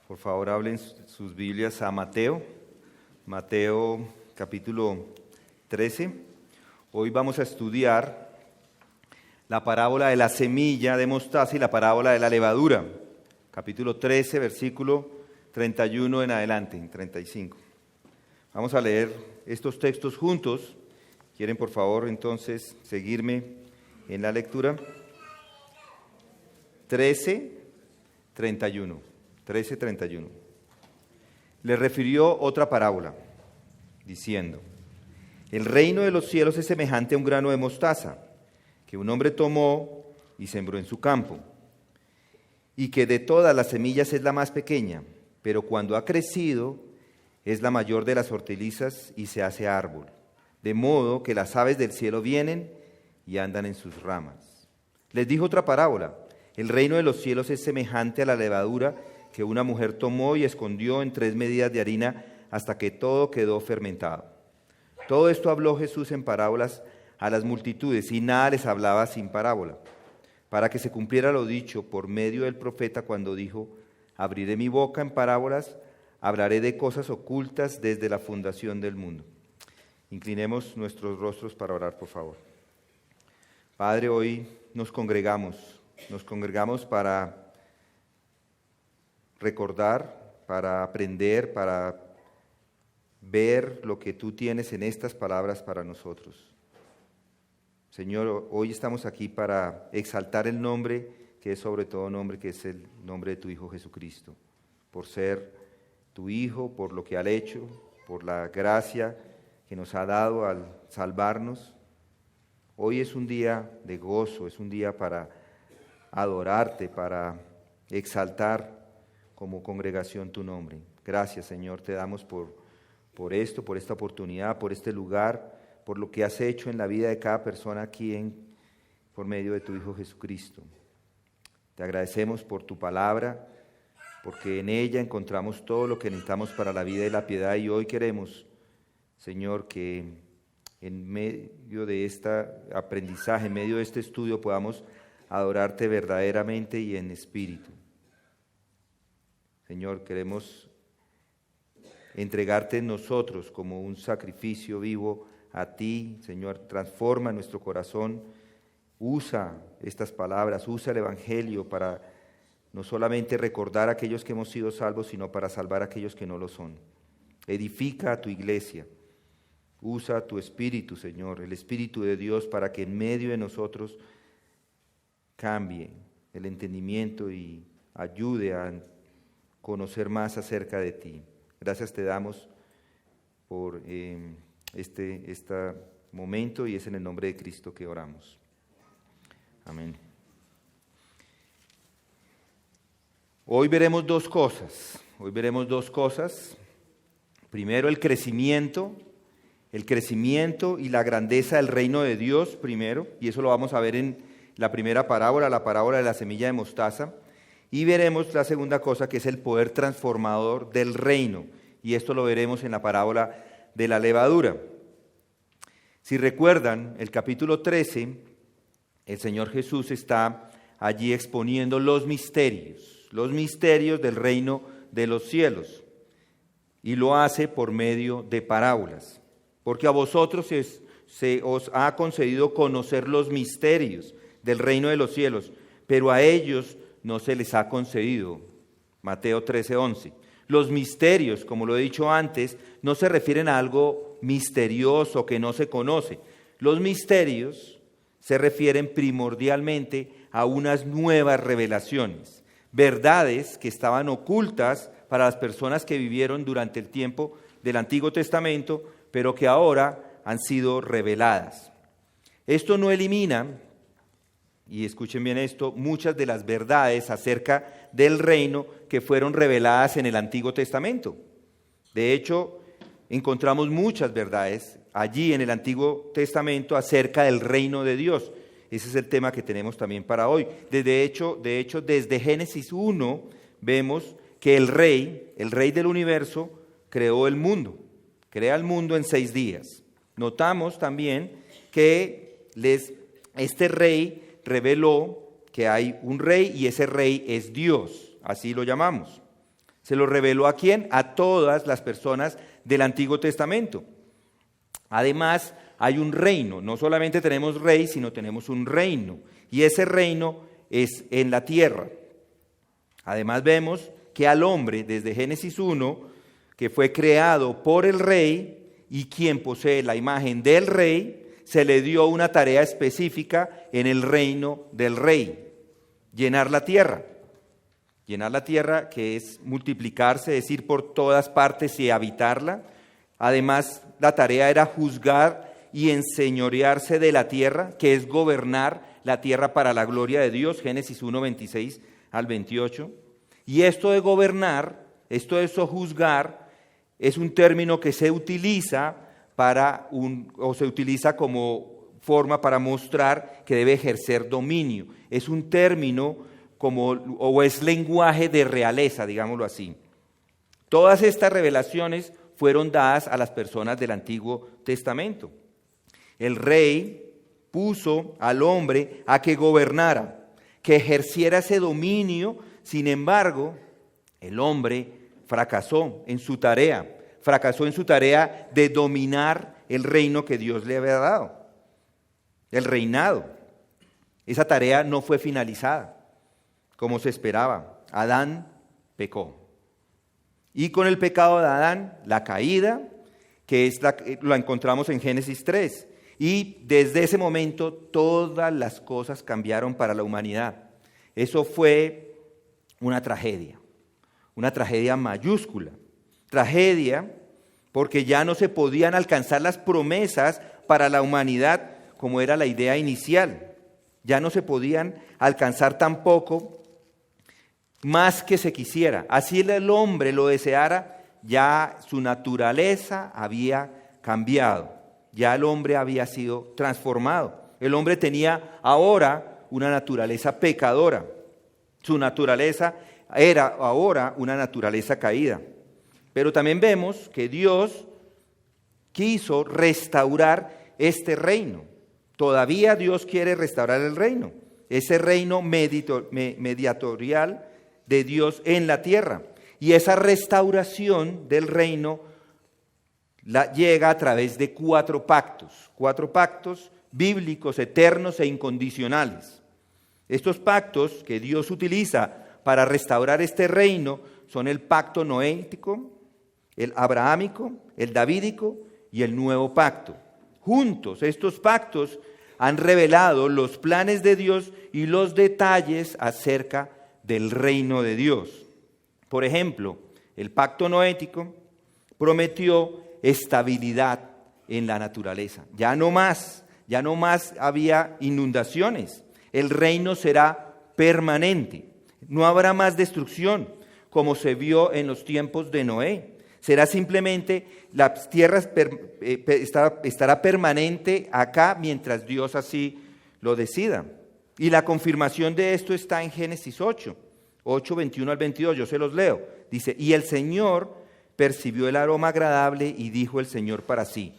Por favor, hablen sus Biblias a Mateo capítulo 13. Hoy vamos a estudiar la parábola de la semilla de mostaza y la parábola de la levadura. Capítulo 13, versículo 31 en adelante, 35. Vamos a leer estos textos juntos. ¿Quieren, por favor, entonces, seguirme en la lectura? 13:31. Le refirió otra parábola, diciendo: el reino de los cielos es semejante a un grano de mostaza, que un hombre tomó y sembró en su campo, y que de todas las semillas es la más pequeña, pero cuando ha crecido es la mayor de las hortalizas y se hace árbol, de modo que las aves del cielo vienen y andan en sus ramas. Les dijo otra parábola: el reino de los cielos es semejante a la levadura que una mujer tomó y escondió en 3 medidas de harina hasta que todo quedó fermentado. Todo esto habló Jesús en parábolas a las multitudes, y nada les hablaba sin parábola, para que se cumpliera lo dicho por medio del profeta cuando dijo: abriré mi boca en parábolas, hablaré de cosas ocultas desde la fundación del mundo. Inclinemos nuestros rostros para orar, por favor. Padre, hoy nos congregamos para recordar, para aprender, para ver lo que tú tienes en estas palabras para nosotros. Señor, hoy estamos aquí para exaltar el nombre que es sobre todo nombre, que es el nombre de tu Hijo Jesucristo, por ser tu Hijo, por lo que ha hecho, por la gracia que nos ha dado al salvarnos. Hoy es un día de gozo, es un día para adorarte, para exaltar como congregación tu nombre. Gracias, Señor, te damos por esto, por esta oportunidad, por este lugar, por lo que has hecho en la vida de cada persona aquí por medio de tu Hijo Jesucristo. Te agradecemos por tu palabra, porque en ella encontramos todo lo que necesitamos para la vida y la piedad, y hoy queremos, Señor, que en medio de este aprendizaje, en medio de este estudio, podamos adorarte verdaderamente y en espíritu. Señor, queremos entregarte en nosotros como un sacrificio vivo a ti. Señor, transforma nuestro corazón, usa estas palabras, usa el Evangelio para no solamente recordar a aquellos que hemos sido salvos, sino para salvar a aquellos que no lo son. Edifica a tu iglesia, usa tu Espíritu, Señor, el Espíritu de Dios, para que en medio de nosotros cambie el entendimiento y ayude a conocer más acerca de ti. Gracias te damos por este momento, y es en el nombre de Cristo que oramos. Amén. Hoy veremos dos cosas. Primero, el crecimiento y la grandeza del reino de Dios primero, y eso lo vamos a ver en la primera parábola, la parábola de la semilla de mostaza. Y veremos la segunda cosa, que es el poder transformador del reino, y esto lo veremos en la parábola de la levadura. Si recuerdan, el capítulo 13, el Señor Jesús está allí exponiendo los misterios del reino de los cielos, y lo hace por medio de parábolas, porque a vosotros se os ha concedido conocer los misterios del reino de los cielos, pero a ellos no se les ha concedido. Mateo 13:11. Los misterios, como lo he dicho antes, no se refieren a algo misterioso que no se conoce. Los misterios se refieren primordialmente a unas nuevas revelaciones, verdades que estaban ocultas para las personas que vivieron durante el tiempo del Antiguo Testamento, pero que ahora han sido reveladas. Esto no elimina, y escuchen bien esto, muchas de las verdades acerca del reino que fueron reveladas en el Antiguo Testamento. De hecho, encontramos muchas verdades allí en el Antiguo Testamento acerca del reino de Dios. Ese es el tema que tenemos también para hoy. De hecho, desde Génesis 1 vemos que el rey del universo, creó el mundo. Crea el mundo en 6 días. Notamos también que este rey reveló que hay un rey y ese rey es Dios, así lo llamamos. ¿Se lo reveló a quién? A todas las personas del Antiguo Testamento. Además, hay un reino. No solamente tenemos rey, sino tenemos un reino. Y ese reino es en la tierra. Además, vemos que al hombre, desde Génesis 1, que fue creado por el rey y quien posee la imagen del rey, se le dio una tarea específica en el reino del rey: llenar la tierra. Llenar la tierra, que es multiplicarse, es ir por todas partes y habitarla. Además, la tarea era juzgar y enseñorearse de la tierra, que es gobernar la tierra para la gloria de Dios, Génesis 1, 26 al 28. Y esto de gobernar, esto de sojuzgar, es un término que se utiliza se utiliza como forma para mostrar que debe ejercer dominio. Es un término o es lenguaje de realeza, digámoslo así. Todas estas revelaciones fueron dadas a las personas del Antiguo Testamento. El rey puso al hombre a que gobernara, que ejerciera ese dominio. Sin embargo, el hombre fracasó en su tarea de dominar el reino que Dios le había dado, el reinado. Esa tarea no fue finalizada como se esperaba. Adán pecó. Y con el pecado de Adán, la caída, que la encontramos en Génesis 3. Y desde ese momento todas las cosas cambiaron para la humanidad. Eso fue una tragedia mayúscula. Tragedia porque ya no se podían alcanzar las promesas para la humanidad como era la idea inicial. Ya no se podían alcanzar tampoco más que se quisiera. Así el hombre lo deseara, ya su naturaleza había cambiado. Ya el hombre había sido transformado. El hombre tenía ahora una naturaleza pecadora. Su naturaleza era ahora una naturaleza caída. Pero también vemos que Dios quiso restaurar este reino. Todavía Dios quiere restaurar el reino. Ese reino mediatorial de Dios en la tierra. Y esa restauración del reino llega a través de cuatro pactos bíblicos, eternos e incondicionales. Estos pactos que Dios utiliza para restaurar este reino son el pacto noético, el abrahámico, el davídico y el nuevo pacto. Juntos, estos pactos han revelado los planes de Dios y los detalles acerca del reino de Dios. Por ejemplo, el pacto noético prometió estabilidad en la naturaleza. Ya no más había inundaciones. El reino será permanente. No habrá más destrucción, como se vio en los tiempos de Noé. Será simplemente, la tierra estará permanente acá mientras Dios así lo decida. Y la confirmación de esto está en Génesis 8, 21 al 22, yo se los leo. Dice: y el Señor percibió el aroma agradable y dijo el Señor para sí: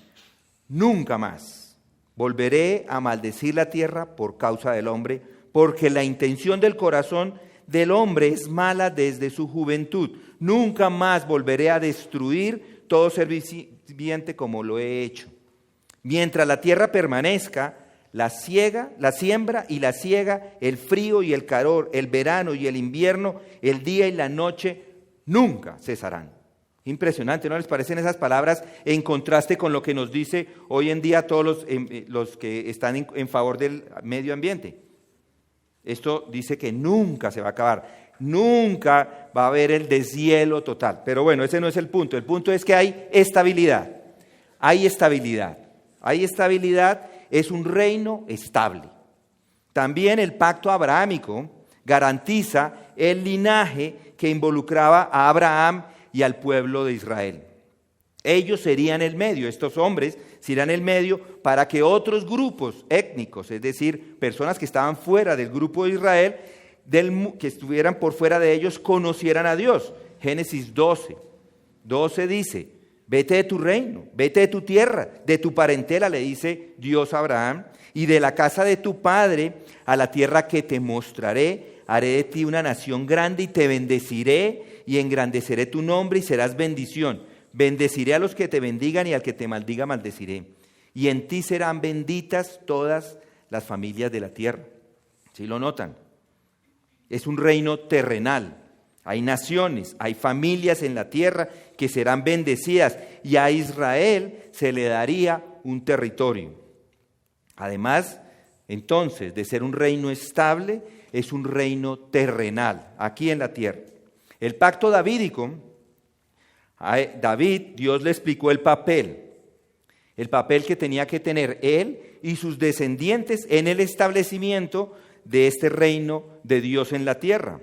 nunca más volveré a maldecir la tierra por causa del hombre, porque la intención del corazón del hombre es mala desde su juventud. Nunca más volveré a destruir todo ser viviente como lo he hecho. Mientras la tierra permanezca, la siembra y la siega, el frío y el calor, el verano y el invierno, el día y la noche, nunca cesarán. Impresionante, ¿no les parecen esas palabras en contraste con lo que nos dice hoy en día todos los que están en favor del medio ambiente? Esto dice que nunca se va a acabar, nunca va a haber el deshielo total. Pero bueno, ese no es el punto. El punto es que hay estabilidad. Hay estabilidad. Es un reino estable. También el pacto abrahámico garantiza el linaje que involucraba a Abraham y al pueblo de Israel. Ellos serían el medio, estos hombres serían el medio para que otros grupos étnicos, es decir, personas que estaban fuera del grupo de Israel, que estuvieran por fuera de ellos, conocieran a Dios. Génesis 12 dice: vete de tu reino, vete de tu tierra, de tu parentela, le dice Dios a Abraham, y de la casa de tu padre a la tierra que te mostraré. Haré de ti una nación grande y te bendeciré y engrandeceré tu nombre y serás bendición. Bendeciré a los que te bendigan y al que te maldiga maldeciré. Y en ti serán benditas todas las familias de la tierra. ¿Sí lo notan? Es un reino terrenal. Hay naciones, hay familias en la tierra que serán bendecidas y a Israel se le daría un territorio. Además, entonces, de ser un reino estable, es un reino terrenal, aquí en la tierra. El pacto davídico, a David, Dios le explicó el papel que tenía que tener él y sus descendientes en el establecimiento de este reino de Dios en la tierra.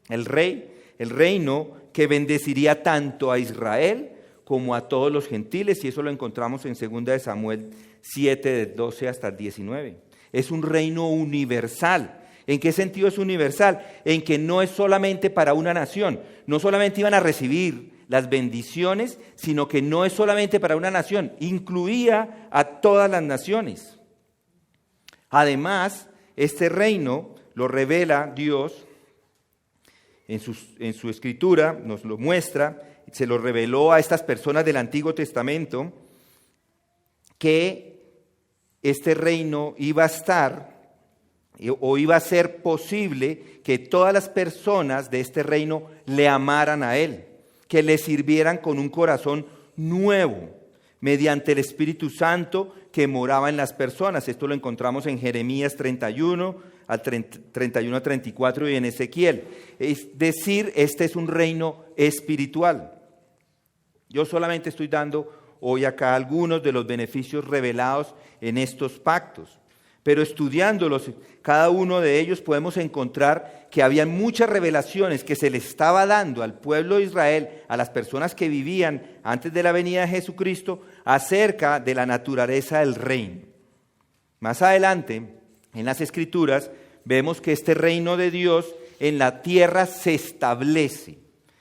El reino que bendeciría tanto a Israel como a todos los gentiles, y eso lo encontramos en 2 Samuel 7, del 12 hasta el 19. Es un reino universal. ¿En qué sentido es universal? En que no es solamente para una nación, no solamente iban a recibir las bendiciones, sino que no es solamente para una nación, incluía a todas las naciones. Además, este reino lo revela Dios en su escritura, nos lo muestra, se lo reveló a estas personas del Antiguo Testamento, que este reino iba a estar o iba a ser posible que todas las personas de este reino le amaran a él, que le sirvieran con un corazón nuevo, mediante el Espíritu Santo que moraba en las personas. Esto lo encontramos en Jeremías 31 al 31 a 34 y en Ezequiel. Es decir, este es un reino espiritual. Yo solamente estoy dando hoy acá algunos de los beneficios revelados en estos pactos. Pero estudiándolos, cada uno de ellos podemos encontrar que había muchas revelaciones que se le estaba dando al pueblo de Israel, a las personas que vivían antes de la venida de Jesucristo, acerca de la naturaleza del reino. Más adelante, en las Escrituras, vemos que este reino de Dios en la tierra se establece.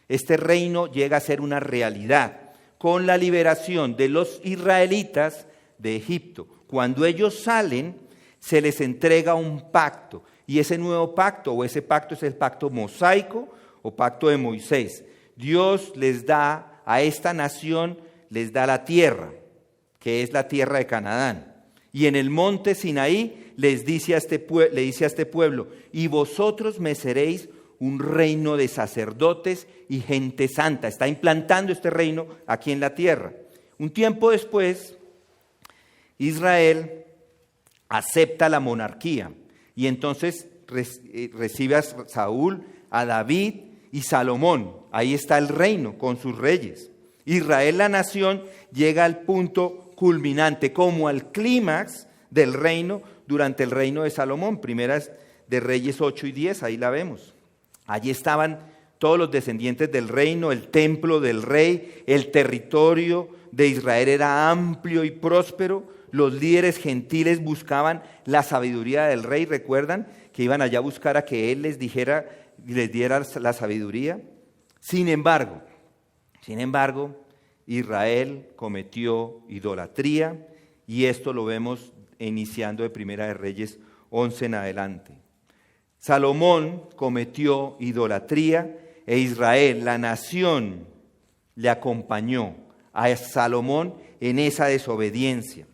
Este reino llega a ser una realidad con la liberación de los israelitas de Egipto. Cuando ellos salen, se les entrega un pacto, y ese nuevo pacto, o ese pacto es el pacto mosaico o pacto de Moisés. Dios les da a esta nación, les da la tierra, que es la tierra de Canaán. Y en el monte Sinaí le dice a este pueblo, y vosotros me seréis un reino de sacerdotes y gente santa. Está implantando este reino aquí en la tierra. Un tiempo después, Israel acepta la monarquía y entonces recibe a Saúl, a David y Salomón. Ahí está el reino con sus reyes. Israel, la nación, llega al punto culminante, como al clímax del reino durante el reino de Salomón. Primeras de Reyes 8 y 10, ahí la vemos. Allí estaban todos los descendientes del reino, el templo del rey, el territorio de Israel era amplio y próspero. Los líderes gentiles buscaban la sabiduría del rey. ¿Recuerdan que iban allá a buscar a que él les diera la sabiduría? Sin embargo, Israel cometió idolatría, y esto lo vemos iniciando de Primera de Reyes 11 en adelante. Salomón cometió idolatría e Israel, la nación, le acompañó a Salomón en esa desobediencia.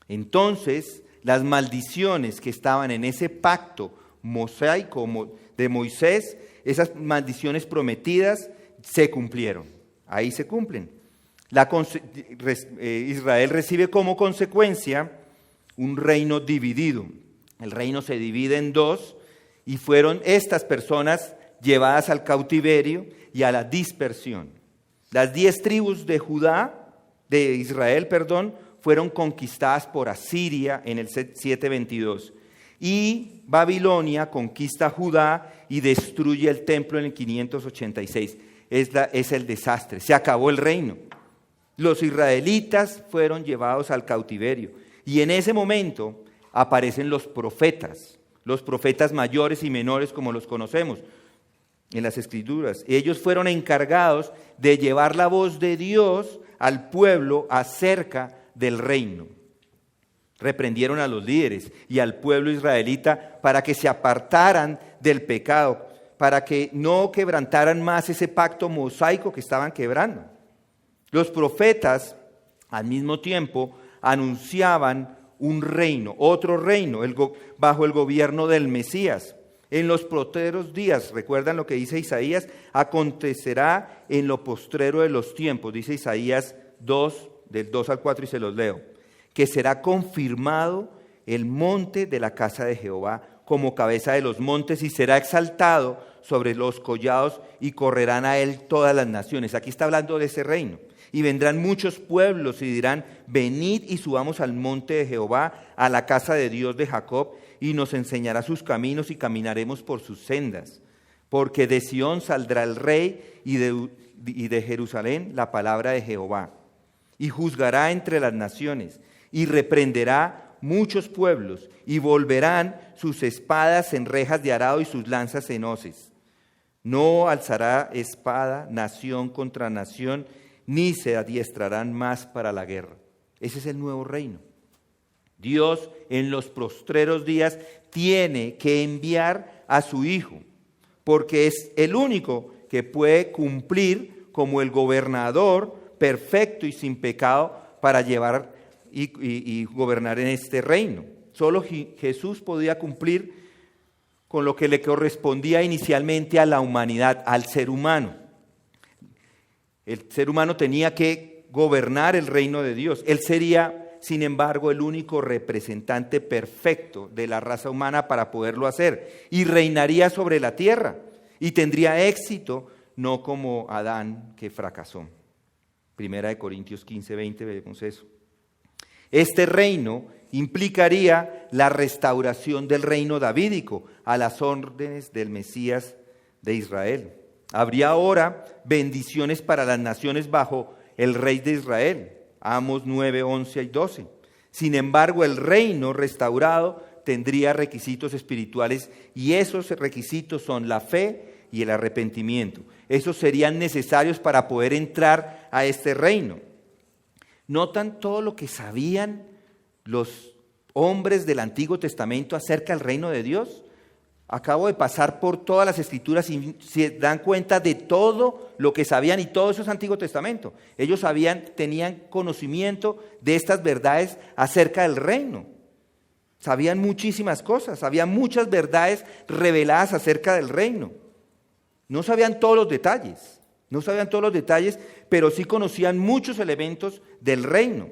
Entonces, las maldiciones que estaban en ese pacto mosaico de Moisés, esas maldiciones prometidas, se cumplieron. Ahí se cumplen. Israel recibe como consecuencia un reino dividido. El reino se divide en dos y fueron estas personas llevadas al cautiverio y a la dispersión. Las 10 tribus de Israel, fueron conquistadas por Asiria en el 722. Y Babilonia conquista Judá y destruye el templo en el 586. Es el desastre, se acabó el reino. Los israelitas fueron llevados al cautiverio. Y en ese momento aparecen los profetas mayores y menores como los conocemos en las Escrituras. Ellos fueron encargados de llevar la voz de Dios al pueblo acerca del reino. Reprendieron a los líderes y al pueblo israelita para que se apartaran del pecado, para que no quebrantaran más ese pacto mosaico que estaban quebrando. Los profetas, al mismo tiempo, anunciaban un reino, otro reino, bajo el gobierno del Mesías. En los postreros días, recuerdan lo que dice Isaías, acontecerá en lo postrero de los tiempos, dice Isaías 2, del 2 al 4, y se los leo, que será confirmado el monte de la casa de Jehová como cabeza de los montes y será exaltado sobre los collados y correrán a él todas las naciones. Aquí está hablando de ese reino. Y vendrán muchos pueblos y dirán, venid y subamos al monte de Jehová, a la casa de Dios de Jacob, y nos enseñará sus caminos y caminaremos por sus sendas. Porque de Sión saldrá el rey y de Jerusalén la palabra de Jehová. Y juzgará entre las naciones y reprenderá muchos pueblos y volverán sus espadas en rejas de arado y sus lanzas en hoces. No alzará espada nación contra nación, ni se adiestrarán más para la guerra. Ese es el nuevo reino. Dios en los postreros días tiene que enviar a su Hijo, porque es el único que puede cumplir como el gobernador perfecto y sin pecado para llevar y gobernar en este reino. Solo Jesús podía cumplir con lo que le correspondía inicialmente a la humanidad, al ser humano. El ser humano tenía que gobernar el reino de Dios. Él sería, sin embargo, el único representante perfecto de la raza humana para poderlo hacer. Y reinaría sobre la tierra. Y tendría éxito, no como Adán, que fracasó. Primera de Corintios 15, 20, vemos eso. Este reino implicaría la restauración del reino davídico a las órdenes del Mesías de Israel. Habría ahora bendiciones para las naciones bajo el rey de Israel, Amos 9, 11 y 12. Sin embargo, el reino restaurado tendría requisitos espirituales y esos requisitos son la fe y el arrepentimiento. Esos serían necesarios para poder entrar a este reino. ¿Notan todo lo que sabían los hombres del Antiguo Testamento acerca del reino de Dios? Acabo de pasar por todas las escrituras y se dan cuenta de todo lo que sabían, y todo eso es Antiguo Testamento. Ellos tenían conocimiento de estas verdades acerca del reino. Sabían muchísimas cosas, había muchas verdades reveladas acerca del reino. No sabían todos los detalles, pero sí conocían muchos elementos del reino.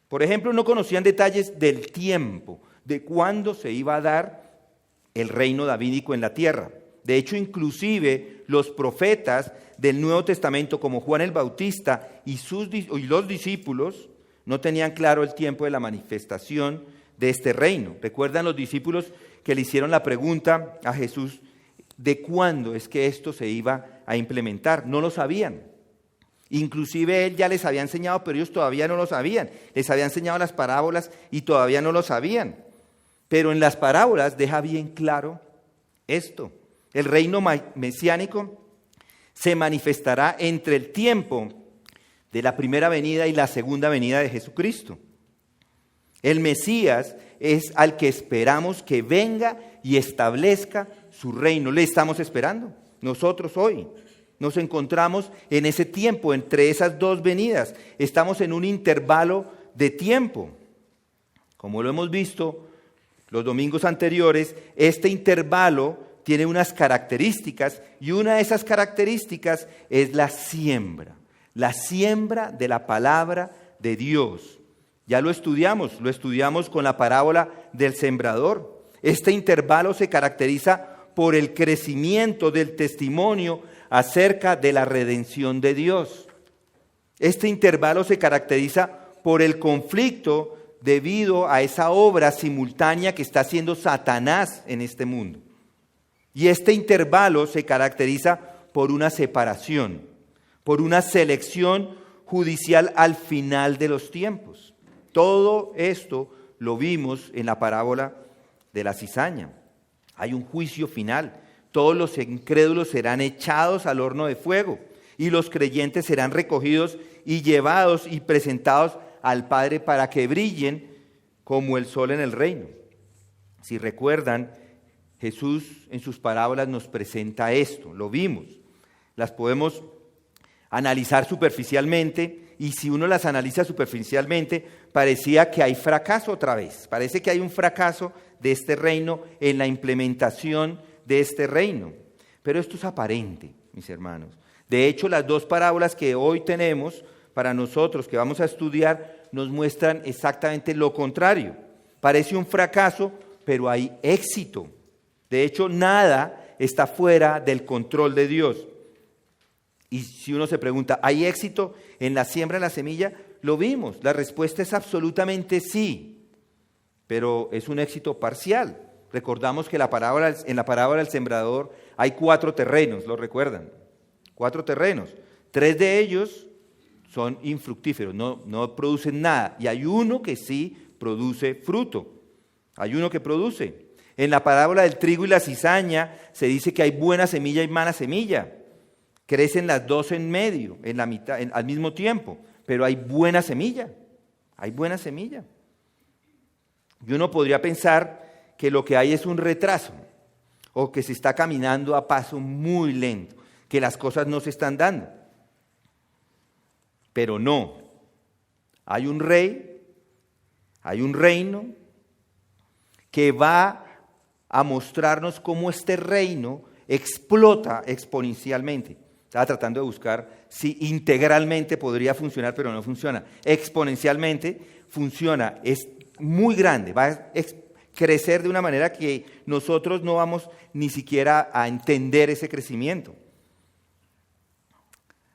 Por ejemplo, no conocían detalles del tiempo, de cuándo se iba a dar el reino davídico en la tierra. De hecho, inclusive los profetas del Nuevo Testamento, como Juan el Bautista y los discípulos, no tenían claro el tiempo de la manifestación de este reino. ¿Recuerdan los discípulos que le hicieron la pregunta a Jesús de cuándo es que esto se iba a implementar? No lo sabían. Inclusive él ya les había enseñado, pero ellos todavía no lo sabían. Les había enseñado las parábolas y todavía no lo sabían. Pero en las parábolas deja bien claro esto. El reino mesiánico se manifestará entre el tiempo de la primera venida y la segunda venida de Jesucristo. El Mesías es al que esperamos que venga y establezca su reino. Le estamos esperando. Nosotros hoy nos encontramos en ese tiempo, entre esas dos venidas. Estamos en un intervalo de tiempo. Como lo hemos visto los domingos anteriores, este intervalo tiene unas características y una de esas características es la siembra de la palabra de Dios. Ya lo estudiamos con la parábola del sembrador. Este intervalo se caracteriza por el crecimiento del testimonio acerca de la redención de Dios. Este intervalo se caracteriza por el conflicto debido a esa obra simultánea que está haciendo Satanás en este mundo. Y este intervalo se caracteriza por una separación, por una selección judicial al final de los tiempos. Todo esto lo vimos en la parábola de la cizaña. Hay un juicio final. Todos los incrédulos serán echados al horno de fuego y los creyentes serán recogidos y llevados y presentados al Padre para que brillen como el sol en el reino. Si recuerdan, Jesús en sus parábolas nos presenta esto, lo vimos. Las podemos analizar superficialmente y si uno las analiza superficialmente, parecía que hay fracaso otra vez. Parece que hay un fracaso de este reino en la implementación de este reino. Pero esto es aparente, mis hermanos. De hecho, las dos parábolas que hoy tenemos para nosotros, que vamos a estudiar, nos muestran exactamente lo contrario. Parece un fracaso, pero hay éxito. De hecho, nada está fuera del control de Dios. Y si uno se pregunta, ¿hay éxito en la siembra de la semilla? Lo vimos, la respuesta es absolutamente sí, pero es un éxito parcial. Recordamos que en la parábola del sembrador hay 4 terrenos, ¿lo recuerdan? 4 terrenos, 3 de ellos son infructíferos, no producen nada, y hay uno que sí produce fruto, hay uno que produce. En la parábola del trigo y la cizaña se dice que hay buena semilla y mala semilla. Crecen las dos en medio, en la mitad, al mismo tiempo, pero hay buena semilla, hay buena semilla. Y uno podría pensar que lo que hay es un retraso, o que se está caminando a paso muy lento, que las cosas no se están dando. Pero no, hay un rey, hay un reino que va a mostrarnos cómo este reino explota exponencialmente. Estaba tratando de buscar si integralmente podría funcionar, pero no funciona. Exponencialmente funciona, es muy grande, va a crecer de una manera que nosotros no vamos ni siquiera a entender ese crecimiento.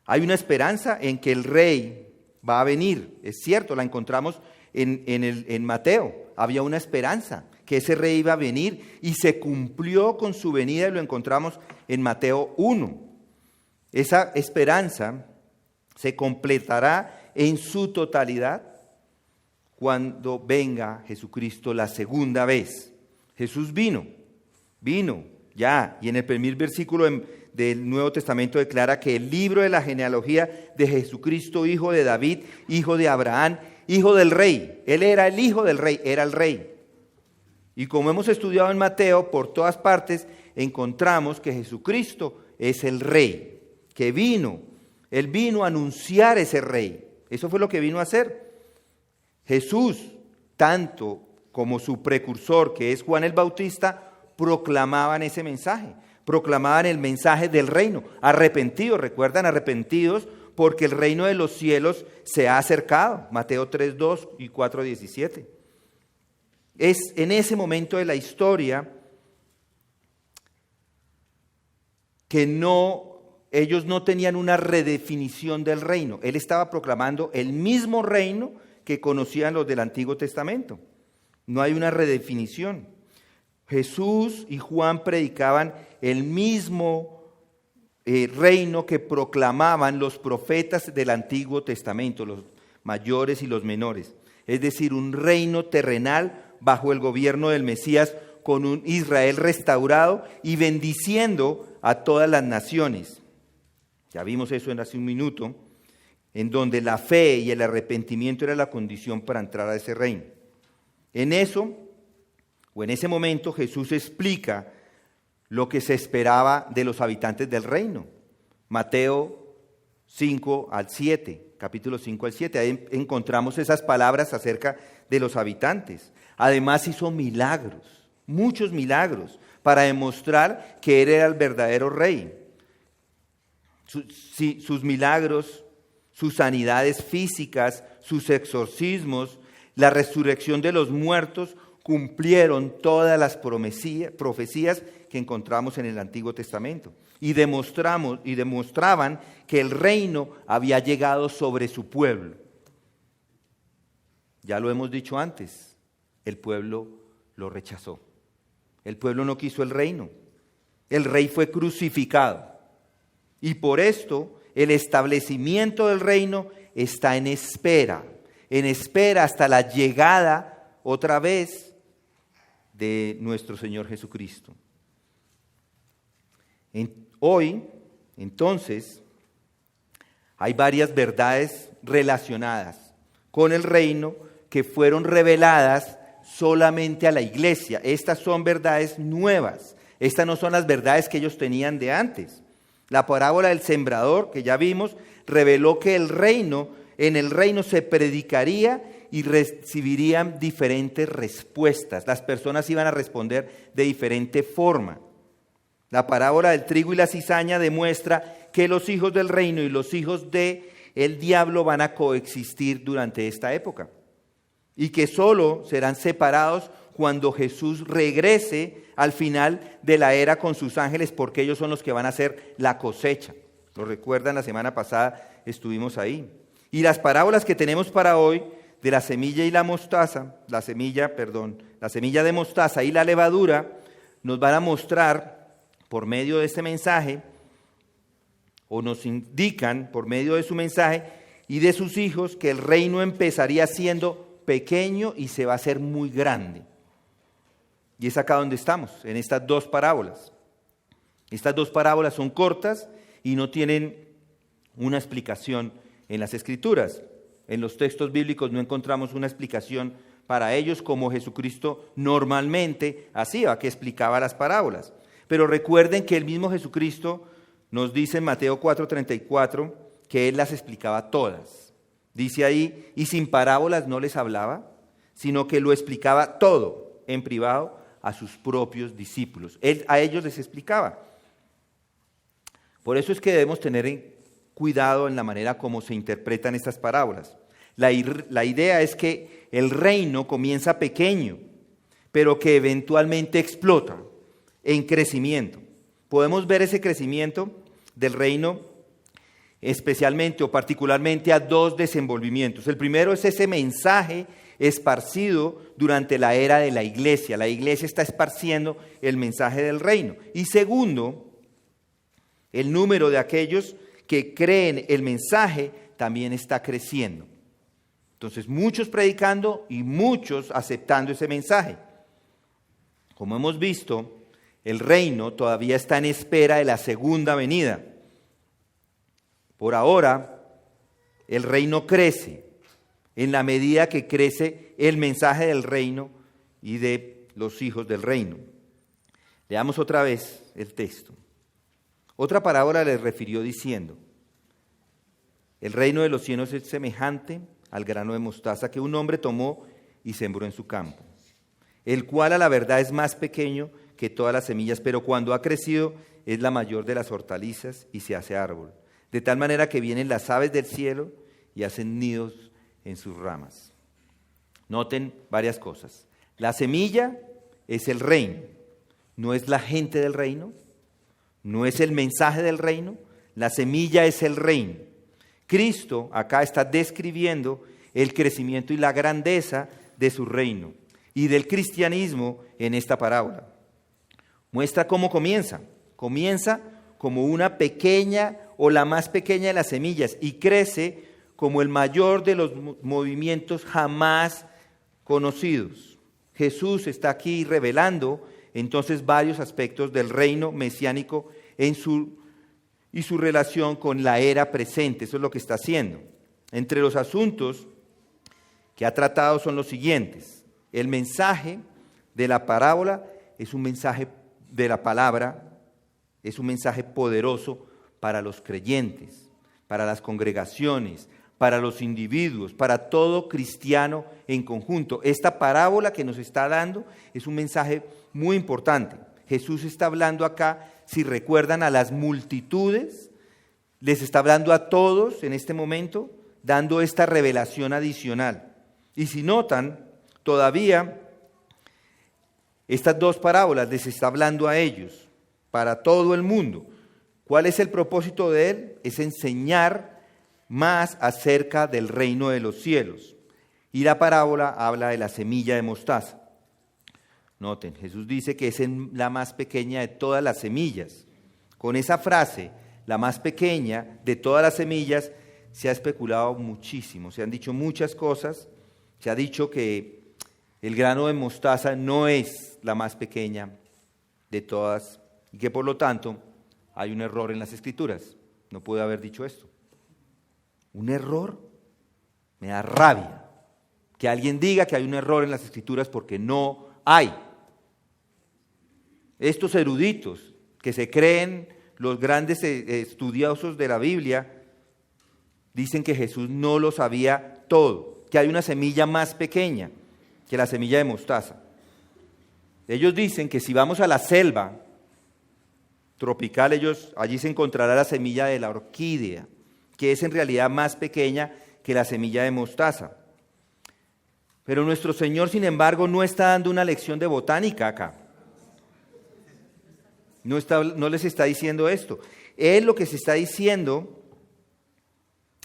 Hay una esperanza en que el rey va a venir, es cierto, la encontramos en Mateo. Había una esperanza que ese rey iba a venir y se cumplió con su venida y lo encontramos en Mateo 1. Esa esperanza se completará en su totalidad cuando venga Jesucristo la segunda vez. Jesús vino ya, y en el primer versículo del Nuevo Testamento declara que el libro de la genealogía de Jesucristo, hijo de David, hijo de Abraham, hijo del rey. Él era el hijo del rey, era el rey. Y como hemos estudiado en Mateo, por todas partes encontramos que Jesucristo es el rey, que vino. Él vino a anunciar ese rey. Eso fue lo que vino a hacer. Jesús, tanto como su precursor, que es Juan el Bautista, proclamaban ese mensaje. Proclamaban el mensaje del reino. Arrepentidos, recuerdan, arrepentidos porque el reino de los cielos se ha acercado. Mateo 3:2 y 4:17. Es en ese momento de la historia que ellos no tenían una redefinición del reino. Él estaba proclamando el mismo reino que conocían los del Antiguo Testamento. No hay una redefinición. Jesús y Juan predicaban el mismo reino que proclamaban los profetas del Antiguo Testamento, los mayores y los menores. Es decir, un reino terrenal bajo el gobierno del Mesías, con un Israel restaurado y bendiciendo a todas las naciones. Ya vimos eso hace un minuto, en donde la fe y el arrepentimiento era la condición para entrar a ese reino. En ese momento Jesús explica lo que se esperaba de los habitantes del reino. Mateo 5 al 7, capítulo 5 al 7, ahí encontramos esas palabras acerca de los habitantes. Además hizo milagros, muchos milagros, para demostrar que él era el verdadero rey. Sus milagros, sus sanidades físicas, sus exorcismos, la resurrección de los muertos, cumplieron todas las profecías que encontramos en el Antiguo Testamento. Y demostraban que el reino había llegado sobre su pueblo. Ya lo hemos dicho antes, el pueblo lo rechazó. El pueblo no quiso el reino. El rey fue crucificado. Y por esto el establecimiento del reino está en espera hasta la llegada otra vez de nuestro Señor Jesucristo. Hoy, entonces, hay varias verdades relacionadas con el reino que fueron reveladas solamente a la iglesia. Estas son verdades nuevas Estas no son las verdades que ellos tenían de antes. La parábola del sembrador, que ya vimos, reveló que en el reino se predicaría y recibirían diferentes respuestas. Las personas iban a responder de diferente forma. La parábola del trigo y la cizaña demuestra que los hijos del reino y los hijos del diablo van a coexistir durante esta época y que solo serán separados cuando Jesús regrese al final de la era con sus ángeles, porque ellos son los que van a hacer la cosecha. ¿Lo recuerdan? La semana pasada estuvimos ahí. Y las parábolas que tenemos para hoy de la semilla y la mostaza, la semilla de mostaza y la levadura, nos van a mostrar por medio de este mensaje, o nos indican por medio de su mensaje y de sus hijos, que el reino empezaría siendo pequeño y se va a hacer muy grande. Y es acá donde estamos, en estas dos parábolas. Estas dos parábolas son cortas y no tienen una explicación en las Escrituras. En los textos bíblicos no encontramos una explicación para ellos como Jesucristo normalmente hacía, que explicaba las parábolas. Pero recuerden que el mismo Jesucristo nos dice en Mateo 4:34 que Él las explicaba todas. Dice ahí, y sin parábolas no les hablaba, sino que lo explicaba todo en privado a sus propios discípulos. Él a ellos les explicaba. Por eso es que debemos tener cuidado en la manera como se interpretan estas parábolas. La idea es que el reino comienza pequeño, pero que eventualmente explota en crecimiento. Podemos ver ese crecimiento del reino especialmente o particularmente a dos desenvolvimientos. El primero es ese mensaje esparcido durante la era de la iglesia. La iglesia está esparciendo el mensaje del reino. Y segundo, el número de aquellos que creen el mensaje también está creciendo. Entonces, muchos predicando y muchos aceptando ese mensaje. Como hemos visto, el reino todavía está en espera de la segunda venida. Por ahora, el reino crece en la medida que crece el mensaje del reino y de los hijos del reino. Leamos otra vez el texto. Otra parábola les refirió diciendo: el reino de los cielos es semejante al grano de mostaza que un hombre tomó y sembró en su campo, el cual a la verdad es más pequeño que todas las semillas, pero cuando ha crecido es la mayor de las hortalizas y se hace árbol, de tal manera que vienen las aves del cielo y hacen nidos en sus ramas. Noten varias cosas. La semilla es el reino, no es la gente del reino, no es el mensaje del reino, la semilla es el reino. Cristo acá está describiendo el crecimiento y la grandeza de su reino y del cristianismo en esta parábola. Muestra cómo comienza. Comienza como una pequeña o la más pequeña de las semillas y crece como el mayor de los movimientos jamás conocidos. Jesús está aquí revelando entonces varios aspectos del reino mesiánico y su relación con la era presente. Eso es lo que está haciendo. Entre los asuntos que ha tratado son los siguientes. El mensaje de la parábola es un mensaje de la palabra, es un mensaje poderoso para los creyentes, para las congregaciones, para los individuos, para todo cristiano en conjunto. Esta parábola que nos está dando es un mensaje muy importante. Jesús está hablando acá, si recuerdan, a las multitudes, les está hablando a todos en este momento, dando esta revelación adicional. Y si notan, todavía estas dos parábolas les está hablando a ellos, para todo el mundo. ¿Cuál es el propósito de él? Es enseñar más acerca del reino de los cielos. Y la parábola habla de la semilla de mostaza. Noten, Jesús dice que es la más pequeña de todas las semillas. Con esa frase, la más pequeña de todas las semillas, se ha especulado muchísimo, se han dicho muchas cosas, se ha dicho que el grano de mostaza no es la más pequeña de todas y que por lo tanto hay un error en las Escrituras. No puede haber dicho esto. ¿Un error? Me da rabia que alguien diga que hay un error en las Escrituras porque no hay. Estos eruditos que se creen los grandes estudiosos de la Biblia dicen que Jesús no lo sabía todo, que hay una semilla más pequeña que la semilla de mostaza. Ellos dicen que si vamos a la selva tropical, allí se encontrará la semilla de la orquídea, que es en realidad más pequeña que la semilla de mostaza. Pero nuestro Señor, sin embargo, no está dando una lección de botánica acá. No les está diciendo esto. Él lo que se está diciendo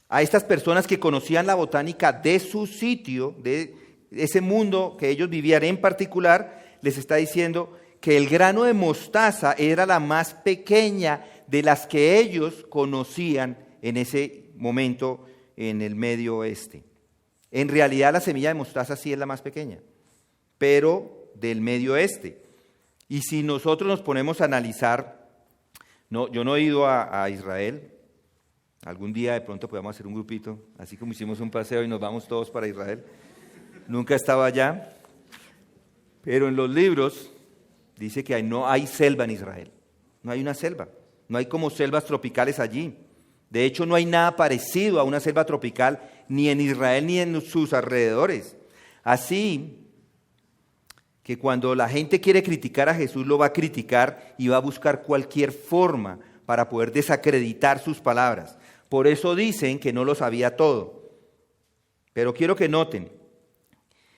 a estas personas que conocían la botánica de su sitio, de ese mundo que ellos vivían en particular, les está diciendo que el grano de mostaza era la más pequeña de las que ellos conocían en ese momento en el Medio Oeste. En realidad la semilla de mostaza sí es la más pequeña, pero del Medio Oeste. Y si nosotros nos ponemos a analizar, yo no he ido a Israel, algún día de pronto podemos hacer un grupito, así como hicimos un paseo y nos vamos todos para Israel. Nunca he estado allá, pero en los libros dice que no hay selva en Israel, no hay una selva, no hay como selvas tropicales allí. De hecho, no hay nada parecido a una selva tropical ni en Israel ni en sus alrededores. Así que cuando la gente quiere criticar a Jesús, lo va a criticar y va a buscar cualquier forma para poder desacreditar sus palabras. Por eso dicen que no lo sabía todo. Pero quiero que noten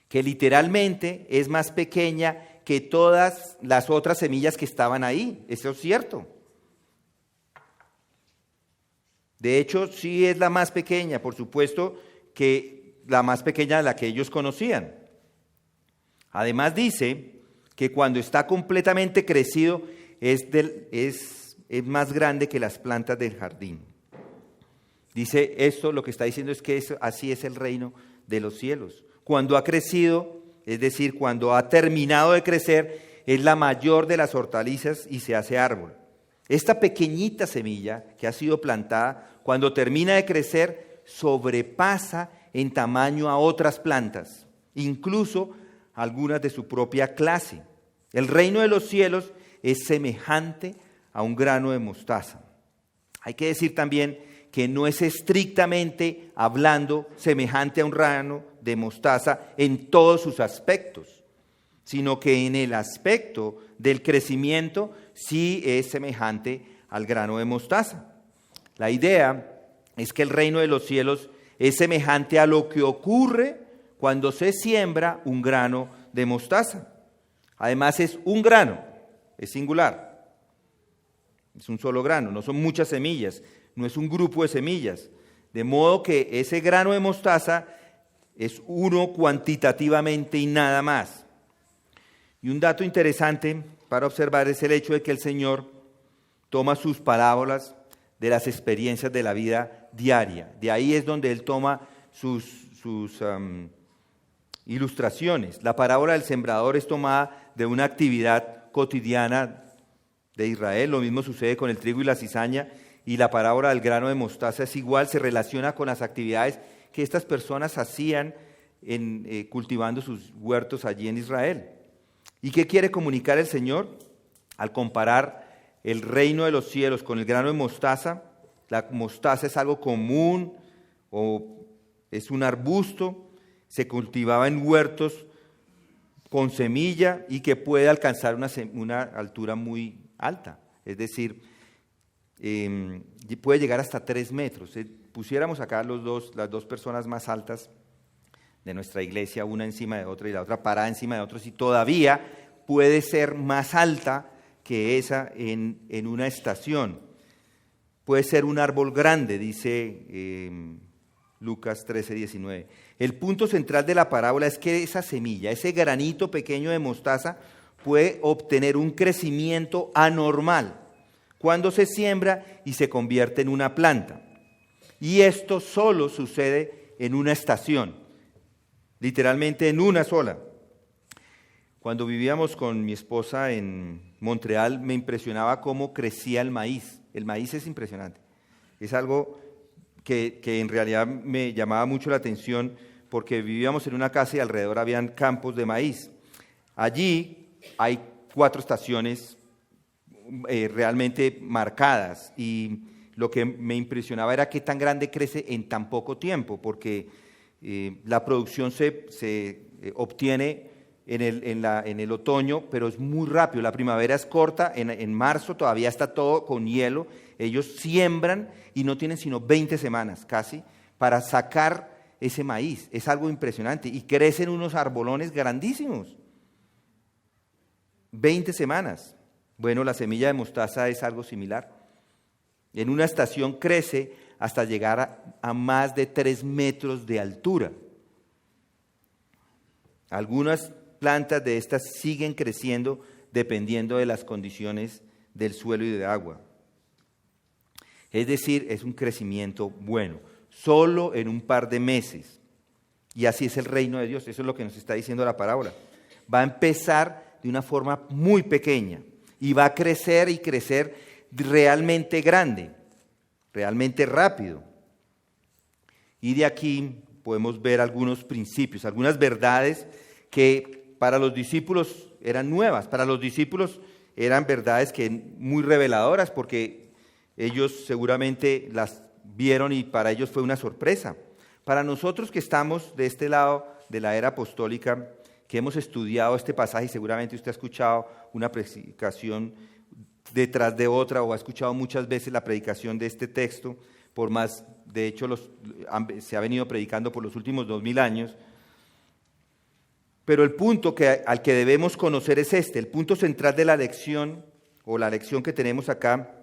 que literalmente es más pequeña que todas las otras semillas que estaban ahí. Eso es cierto. De hecho, sí es la más pequeña, por supuesto que la más pequeña de la que ellos conocían. Además dice que cuando está completamente crecido es más grande que las plantas del jardín. Dice esto, lo que está diciendo es que así es el reino de los cielos. Cuando ha crecido, es decir, cuando ha terminado de crecer, es la mayor de las hortalizas y se hace árbol. Esta pequeñita semilla que ha sido plantada, cuando termina de crecer, sobrepasa en tamaño a otras plantas, incluso algunas de su propia clase. El reino de los cielos es semejante a un grano de mostaza. Hay que decir también que no es estrictamente hablando semejante a un grano de mostaza en todos sus aspectos, sino que en el aspecto del crecimiento sí es semejante al grano de mostaza. La idea es que el reino de los cielos es semejante a lo que ocurre cuando se siembra un grano de mostaza. Además es un grano, es singular, es un solo grano, no son muchas semillas, no es un grupo de semillas. De modo que ese grano de mostaza es uno cuantitativamente y nada más. Y un dato interesante para observar es el hecho de que el Señor toma sus parábolas de las experiencias de la vida diaria. De ahí es donde Él toma sus ilustraciones. La parábola del sembrador es tomada de una actividad cotidiana de Israel. Lo mismo sucede con el trigo y la cizaña. Y la parábola del grano de mostaza es igual, se relaciona con las actividades que estas personas hacían cultivando sus huertos allí en Israel. ¿Y qué quiere comunicar el Señor? Al comparar el reino de los cielos con el grano de mostaza, la mostaza es algo común o es un arbusto, se cultivaba en huertos con semilla y que puede alcanzar una altura muy alta, es decir, puede llegar hasta 3 metros. Pusiéramos acá las dos personas más altas de nuestra iglesia, una encima de otra y la otra parada encima de otra, y todavía puede ser más alta que esa en una estación. Puede ser un árbol grande, dice Lucas 13:19. El punto central de la parábola es que esa semilla, ese granito pequeño de mostaza, puede obtener un crecimiento anormal cuando se siembra y se convierte en una planta. Y esto solo sucede en una estación, literalmente en una sola. Cuando vivíamos con mi esposa en Montreal, me impresionaba cómo crecía el maíz. El maíz es impresionante. Es algo que en realidad me llamaba mucho la atención porque vivíamos en una casa y alrededor habían campos de maíz. Allí hay 4 estaciones realmente marcadas. Y lo que me impresionaba era qué tan grande crece en tan poco tiempo, porque la producción se obtiene en el otoño, pero es muy rápido. La primavera es corta, en marzo todavía está todo con hielo. Ellos siembran y no tienen sino 20 semanas casi para sacar ese maíz. Es algo impresionante y crecen unos arbolones grandísimos. 20 semanas. Bueno, la semilla de mostaza es algo similar. En una estación crece hasta llegar a más de 3 metros de altura. Algunas plantas de estas siguen creciendo dependiendo de las condiciones del suelo y de agua. Es decir, es un crecimiento bueno, solo en un par de meses. Y así es el reino de Dios, eso es lo que nos está diciendo la parábola. Va a empezar de una forma muy pequeña y va a crecer y crecer realmente grande, realmente rápido. Y de aquí podemos ver algunos principios, algunas verdades que para los discípulos eran nuevas, para los discípulos eran verdades que muy reveladoras porque ellos seguramente las vieron y para ellos fue una sorpresa. Para nosotros que estamos de este lado de la era apostólica, que hemos estudiado este pasaje y seguramente usted ha escuchado una predicación detrás de otra o ha escuchado muchas veces la predicación de este texto, por más, de hecho se ha venido predicando por los últimos 2000 años, pero el punto al que debemos conocer es este, el punto central de la lección, o la lección que tenemos acá,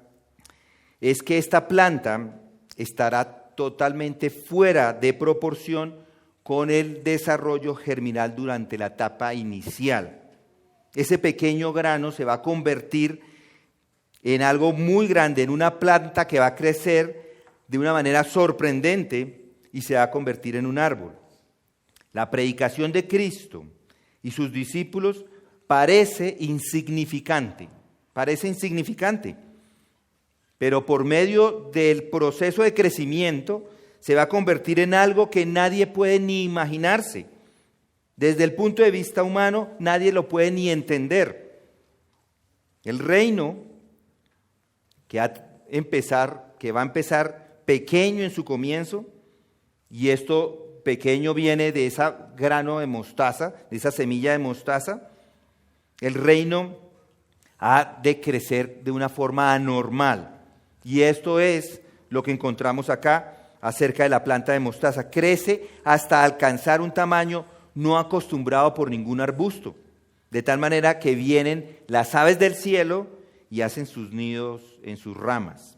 es que esta planta estará totalmente fuera de proporción con el desarrollo germinal durante la etapa inicial. Ese pequeño grano se va a convertir en algo muy grande, en una planta que va a crecer de una manera sorprendente y se va a convertir en un árbol. La predicación de Cristo y sus discípulos parece insignificante, pero por medio del proceso de crecimiento se va a convertir en algo que nadie puede ni imaginarse. Desde el punto de vista humano, nadie lo puede ni entender. El reino que va a empezar pequeño en su comienzo, y esto pequeño viene de ese grano de mostaza, de esa semilla de mostaza, el reino ha de crecer de una forma anormal. Y esto es lo que encontramos acá acerca de la planta de mostaza. Crece hasta alcanzar un tamaño no acostumbrado por ningún arbusto, de tal manera que vienen las aves del cielo y hacen sus nidos en sus ramas.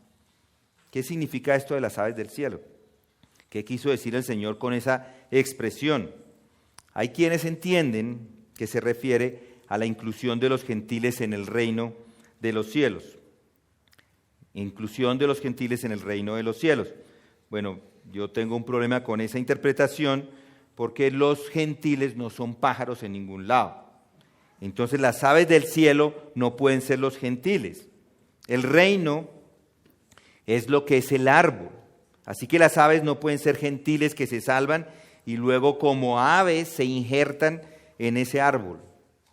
¿Qué significa esto de las aves del cielo? ¿Qué quiso decir el Señor con esa expresión? Hay quienes entienden que se refiere a la inclusión de los gentiles en el reino de los cielos. Inclusión de los gentiles en el reino de los cielos. Bueno, yo tengo un problema con esa interpretación porque los gentiles no son pájaros en ningún lado. Entonces las aves del cielo no pueden ser los gentiles. El reino es lo que es el árbol. Así que las aves no pueden ser gentiles que se salvan y luego como aves se injertan en ese árbol.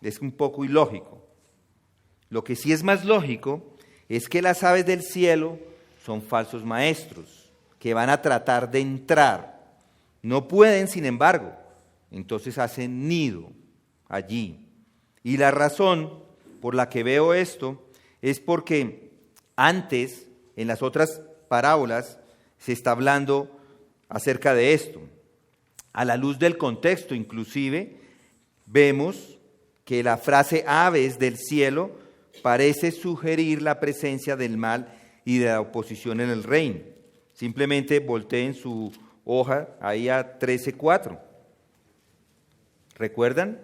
Es un poco ilógico. Lo que sí es más lógico es que las aves del cielo son falsos maestros que van a tratar de entrar. No pueden, sin embargo, entonces hacen nido allí. Y la razón por la que veo esto es porque antes, en las otras parábolas, se está hablando acerca de esto. A la luz del contexto, inclusive, vemos que la frase aves del cielo parece sugerir la presencia del mal y de la oposición en el reino. Simplemente volteen su hoja ahí a 13:4. ¿Recuerdan?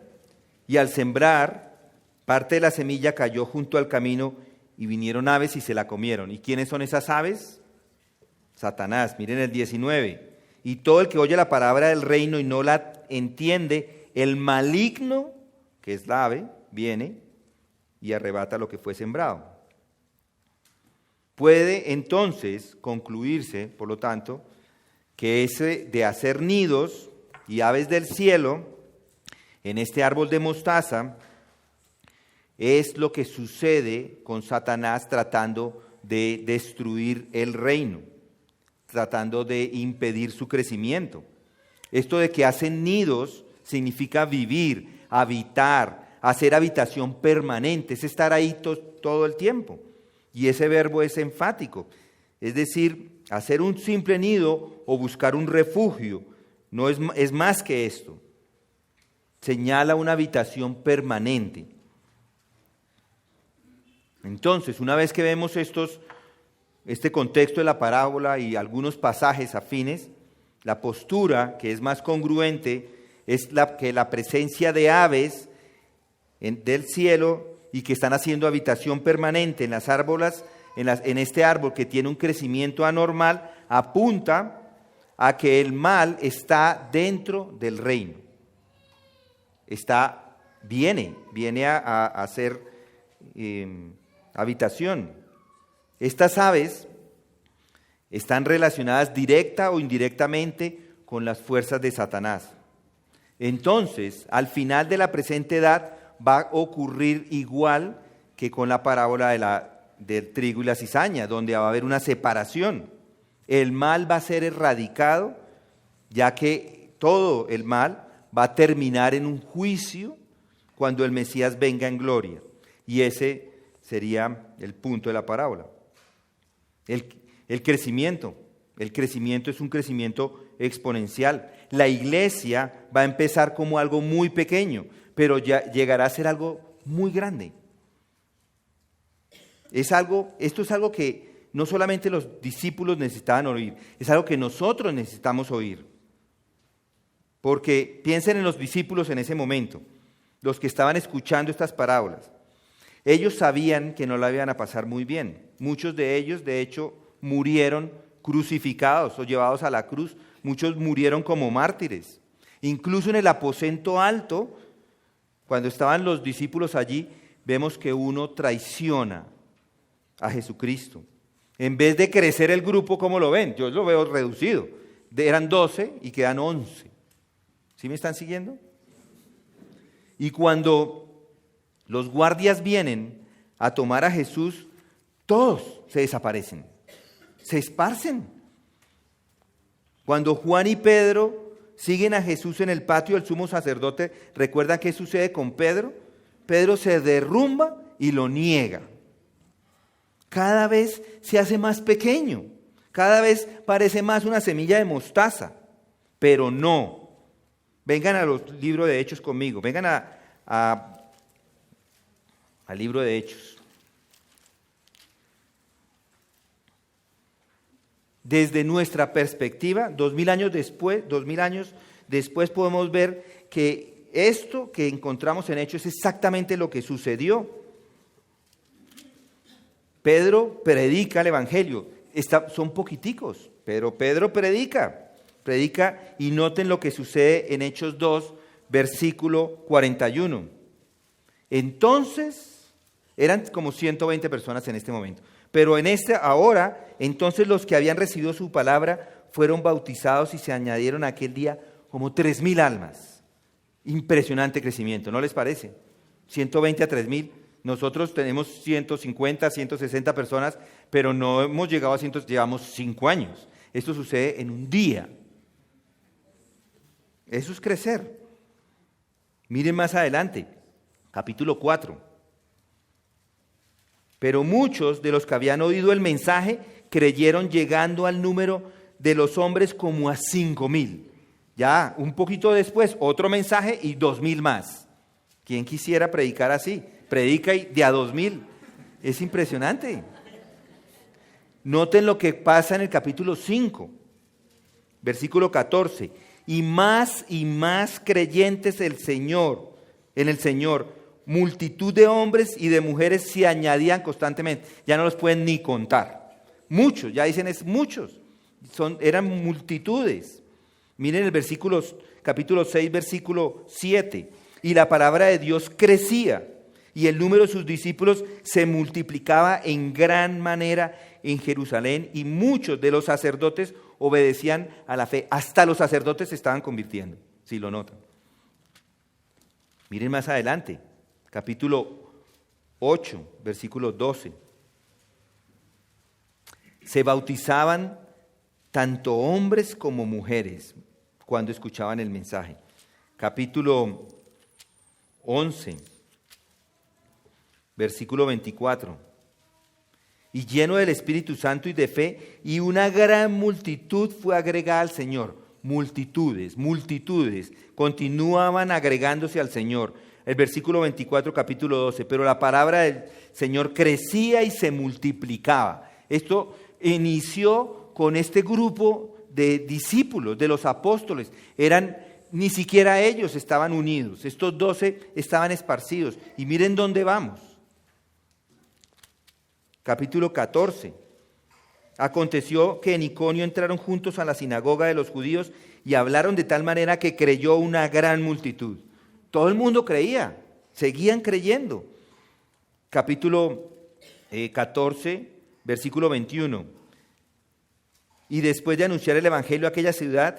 Y al sembrar, parte de la semilla cayó junto al camino y vinieron aves y se la comieron. ¿Y quiénes son esas aves? Satanás. Miren el 19. Y todo el que oye la palabra del reino y no la entiende, el maligno, que es la ave, viene y arrebata lo que fue sembrado. Puede entonces concluirse, por lo tanto, que ese de hacer nidos y aves del cielo en este árbol de mostaza es lo que sucede con Satanás tratando de destruir el reino, tratando de impedir su crecimiento. Esto de que hacen nidos significa vivir, habitar, hacer habitación permanente, es estar ahí todo el tiempo. Y ese verbo es enfático, es decir, hacer un simple nido o buscar un refugio, no es más que esto. Señala una habitación permanente. Entonces, una vez que vemos este contexto de la parábola y algunos pasajes afines, la postura que es más congruente es que la presencia de aves del cielo y que están haciendo habitación permanente en las árboles, en este árbol que tiene un crecimiento anormal, apunta a que el mal está dentro del reino. Viene a hacer habitación. Estas aves están relacionadas directa o indirectamente con las fuerzas de Satanás. Entonces, al final de la presente edad va a ocurrir igual que con la parábola del trigo y la cizaña, donde va a haber una separación. El mal va a ser erradicado, ya que todo el mal va a terminar en un juicio cuando el Mesías venga en gloria. Y ese sería el punto de la parábola. El crecimiento es un crecimiento exponencial. La iglesia va a empezar como algo muy pequeño, pero ya llegará a ser algo muy grande. Esto es algo que no solamente los discípulos necesitaban oír, es algo que nosotros necesitamos oír. Porque piensen en los discípulos en ese momento, los que estaban escuchando estas parábolas. Ellos sabían que no la iban a pasar muy bien. Muchos de ellos, de hecho, murieron crucificados o llevados a la cruz. Muchos murieron como mártires. Incluso en el aposento alto, cuando estaban los discípulos allí, vemos que uno traiciona a Jesucristo. En vez de crecer el grupo, ¿cómo lo ven? Yo lo veo reducido. Eran 12 y quedan 11. ¿Sí me están siguiendo? Y cuando los guardias vienen a tomar a Jesús, todos se desaparecen, se esparcen. Cuando Juan y Pedro siguen a Jesús en el patio del sumo sacerdote, ¿recuerdan qué sucede con Pedro? Pedro se derrumba y lo niega. Cada vez se hace más pequeño, cada vez parece más una semilla de mostaza, pero no. Vengan a los libros de Hechos conmigo, vengan al libro de Hechos. Desde nuestra perspectiva, 2000 años después podemos ver que esto que encontramos en Hechos es exactamente lo que sucedió. Pedro predica el Evangelio. Son poquiticos, pero Pedro predica y noten lo que sucede en Hechos 2, versículo 41. Entonces, eran como 120 personas en este momento, pero ahora, entonces los que habían recibido su palabra fueron bautizados y se añadieron aquel día como 3,000 almas. Impresionante crecimiento, ¿no les parece? 120 a 3,000. Nosotros tenemos 150, 160 personas, pero no hemos llegado a 100, llevamos 5 años. Esto sucede en un día. Eso es crecer. Miren más adelante, capítulo 4. Pero muchos de los que habían oído el mensaje creyeron, llegando al número de los hombres como a 5,000. Ya un poquito después, otro mensaje y 2,000 más. ¿Quién quisiera predicar así? Predica y de a 2,000. Es impresionante. Noten lo que pasa en el capítulo 5, versículo 14. Y más creyentes en el Señor, multitud de hombres y de mujeres se añadían constantemente. Ya no los pueden ni contar. Muchos, ya dicen es muchos. Eran multitudes. Miren el capítulo 6, versículo 7. Y la palabra de Dios crecía, y el número de sus discípulos se multiplicaba en gran manera en Jerusalén, y muchos de los sacerdotes obedecían a la fe. Hasta los sacerdotes se estaban convirtiendo, si lo notan. Miren más adelante, capítulo 8, versículo 12. Se bautizaban tanto hombres como mujeres cuando escuchaban el mensaje. Capítulo 11, versículo 24. Y lleno del Espíritu Santo y de fe, y una gran multitud fue agregada al Señor. Multitudes continuaban agregándose al Señor. El versículo 24, capítulo 12. Pero la palabra del Señor crecía y se multiplicaba. Esto inició con este grupo de discípulos, de los apóstoles. Ni siquiera ellos estaban unidos. Estos 12 estaban esparcidos. Y miren dónde vamos. Capítulo 14. Aconteció que en Iconio entraron juntos a la sinagoga de los judíos y hablaron de tal manera que creyó una gran multitud. Todo el mundo creía, seguían creyendo. Capítulo 14, versículo 21. Y después de anunciar el evangelio a aquella ciudad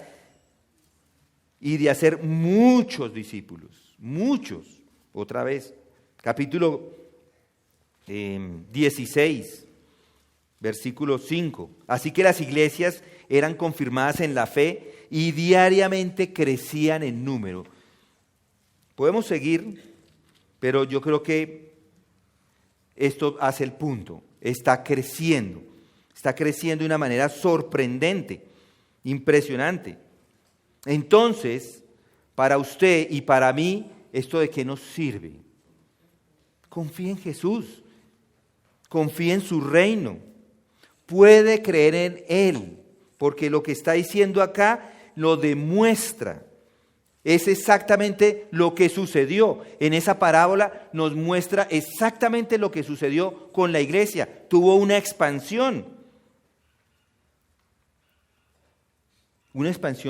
y de hacer muchos discípulos, muchos, otra vez. Capítulo 16, versículo 5. Así que las iglesias eran confirmadas en la fe y diariamente crecían en número. Podemos seguir, pero yo creo que esto hace el punto. Está creciendo de una manera sorprendente, impresionante. Entonces, para usted y para mí, ¿esto de qué nos sirve? Confía en Jesús. Confía en su reino, puede creer en Él, porque lo que está diciendo acá lo demuestra. Es exactamente lo que sucedió. En esa parábola nos muestra exactamente lo que sucedió con la iglesia. Tuvo una expansión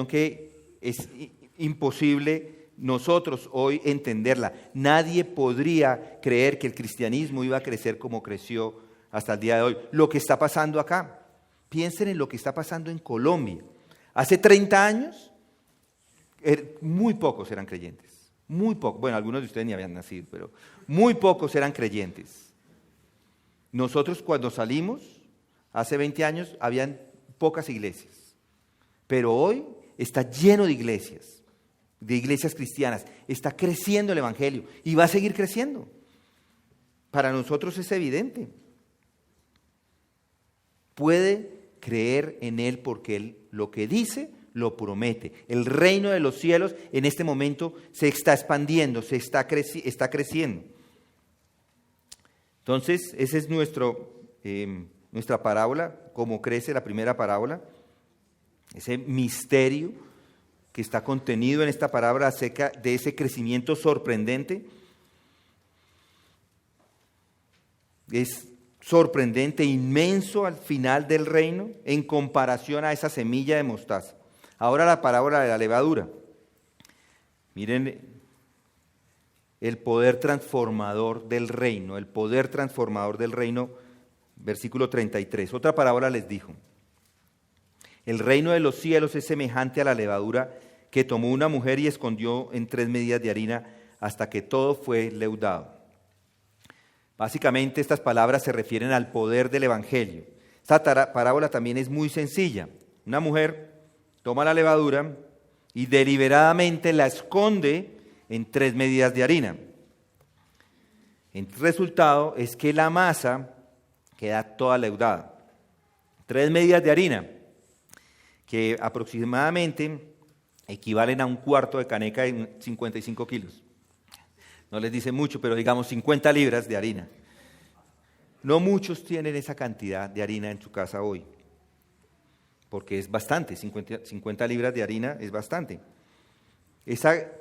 que es imposible nosotros hoy entenderla. Nadie podría creer que el cristianismo iba a crecer como creció hasta el día de hoy. Lo que está pasando acá, piensen en lo que está pasando en Colombia. Hace 30 años, muy pocos eran creyentes. Muy pocos. Bueno, algunos de ustedes ni habían nacido, pero muy pocos eran creyentes. Nosotros cuando salimos, hace 20 años, habían pocas iglesias. Pero hoy está lleno de iglesias cristianas, está creciendo el evangelio y va a seguir creciendo. Para nosotros es evidente. Puede creer en Él porque Él lo que dice, lo promete. El reino de los cielos en este momento se está expandiendo, está creciendo. Entonces, esa es nuestra parábola, cómo crece la primera parábola, ese misterio que está contenido en esta parábola acerca de ese crecimiento sorprendente. Es sorprendente, inmenso al final del reino en comparación a esa semilla de mostaza. Ahora la parábola de la levadura. Miren el poder transformador del reino, versículo 33. Otra parábola les dijo: el reino de los cielos es semejante a la levadura que tomó una mujer y escondió en 3 medidas de harina hasta que todo fue leudado. Básicamente estas palabras se refieren al poder del evangelio. Esta parábola también es muy sencilla. Una mujer toma la levadura y deliberadamente la esconde en 3 medidas de harina. El resultado es que la masa queda toda leudada. 3 medidas de harina, que aproximadamente equivalen a un cuarto de caneca de 55 kilos. No les dice mucho, pero digamos 50 libras de harina. No muchos tienen esa cantidad de harina en su casa hoy, porque es bastante, 50 libras de harina es bastante.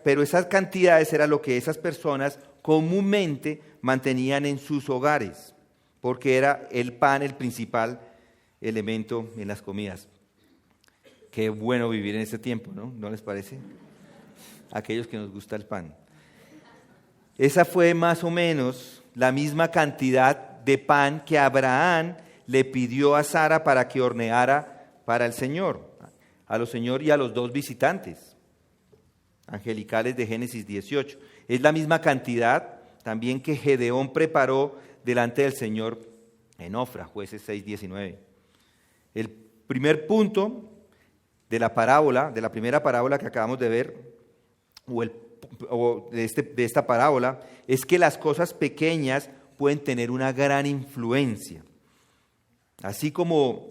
Pero esas cantidades era lo que esas personas comúnmente mantenían en sus hogares, porque era el pan el principal elemento en las comidas. Qué bueno vivir en este tiempo, ¿no? ¿No les parece? Aquellos que nos gusta el pan. Esa fue más o menos la misma cantidad de pan que Abraham le pidió a Sara para que horneara para el Señor, a los Señor y a los 2 visitantes angelicales de Génesis 18. Es la misma cantidad también que Gedeón preparó delante del Señor en Ofra, Jueces 6:19. El primer punto de la parábola, de la primera parábola que acabamos de ver, de esta parábola, es que las cosas pequeñas pueden tener una gran influencia. Así como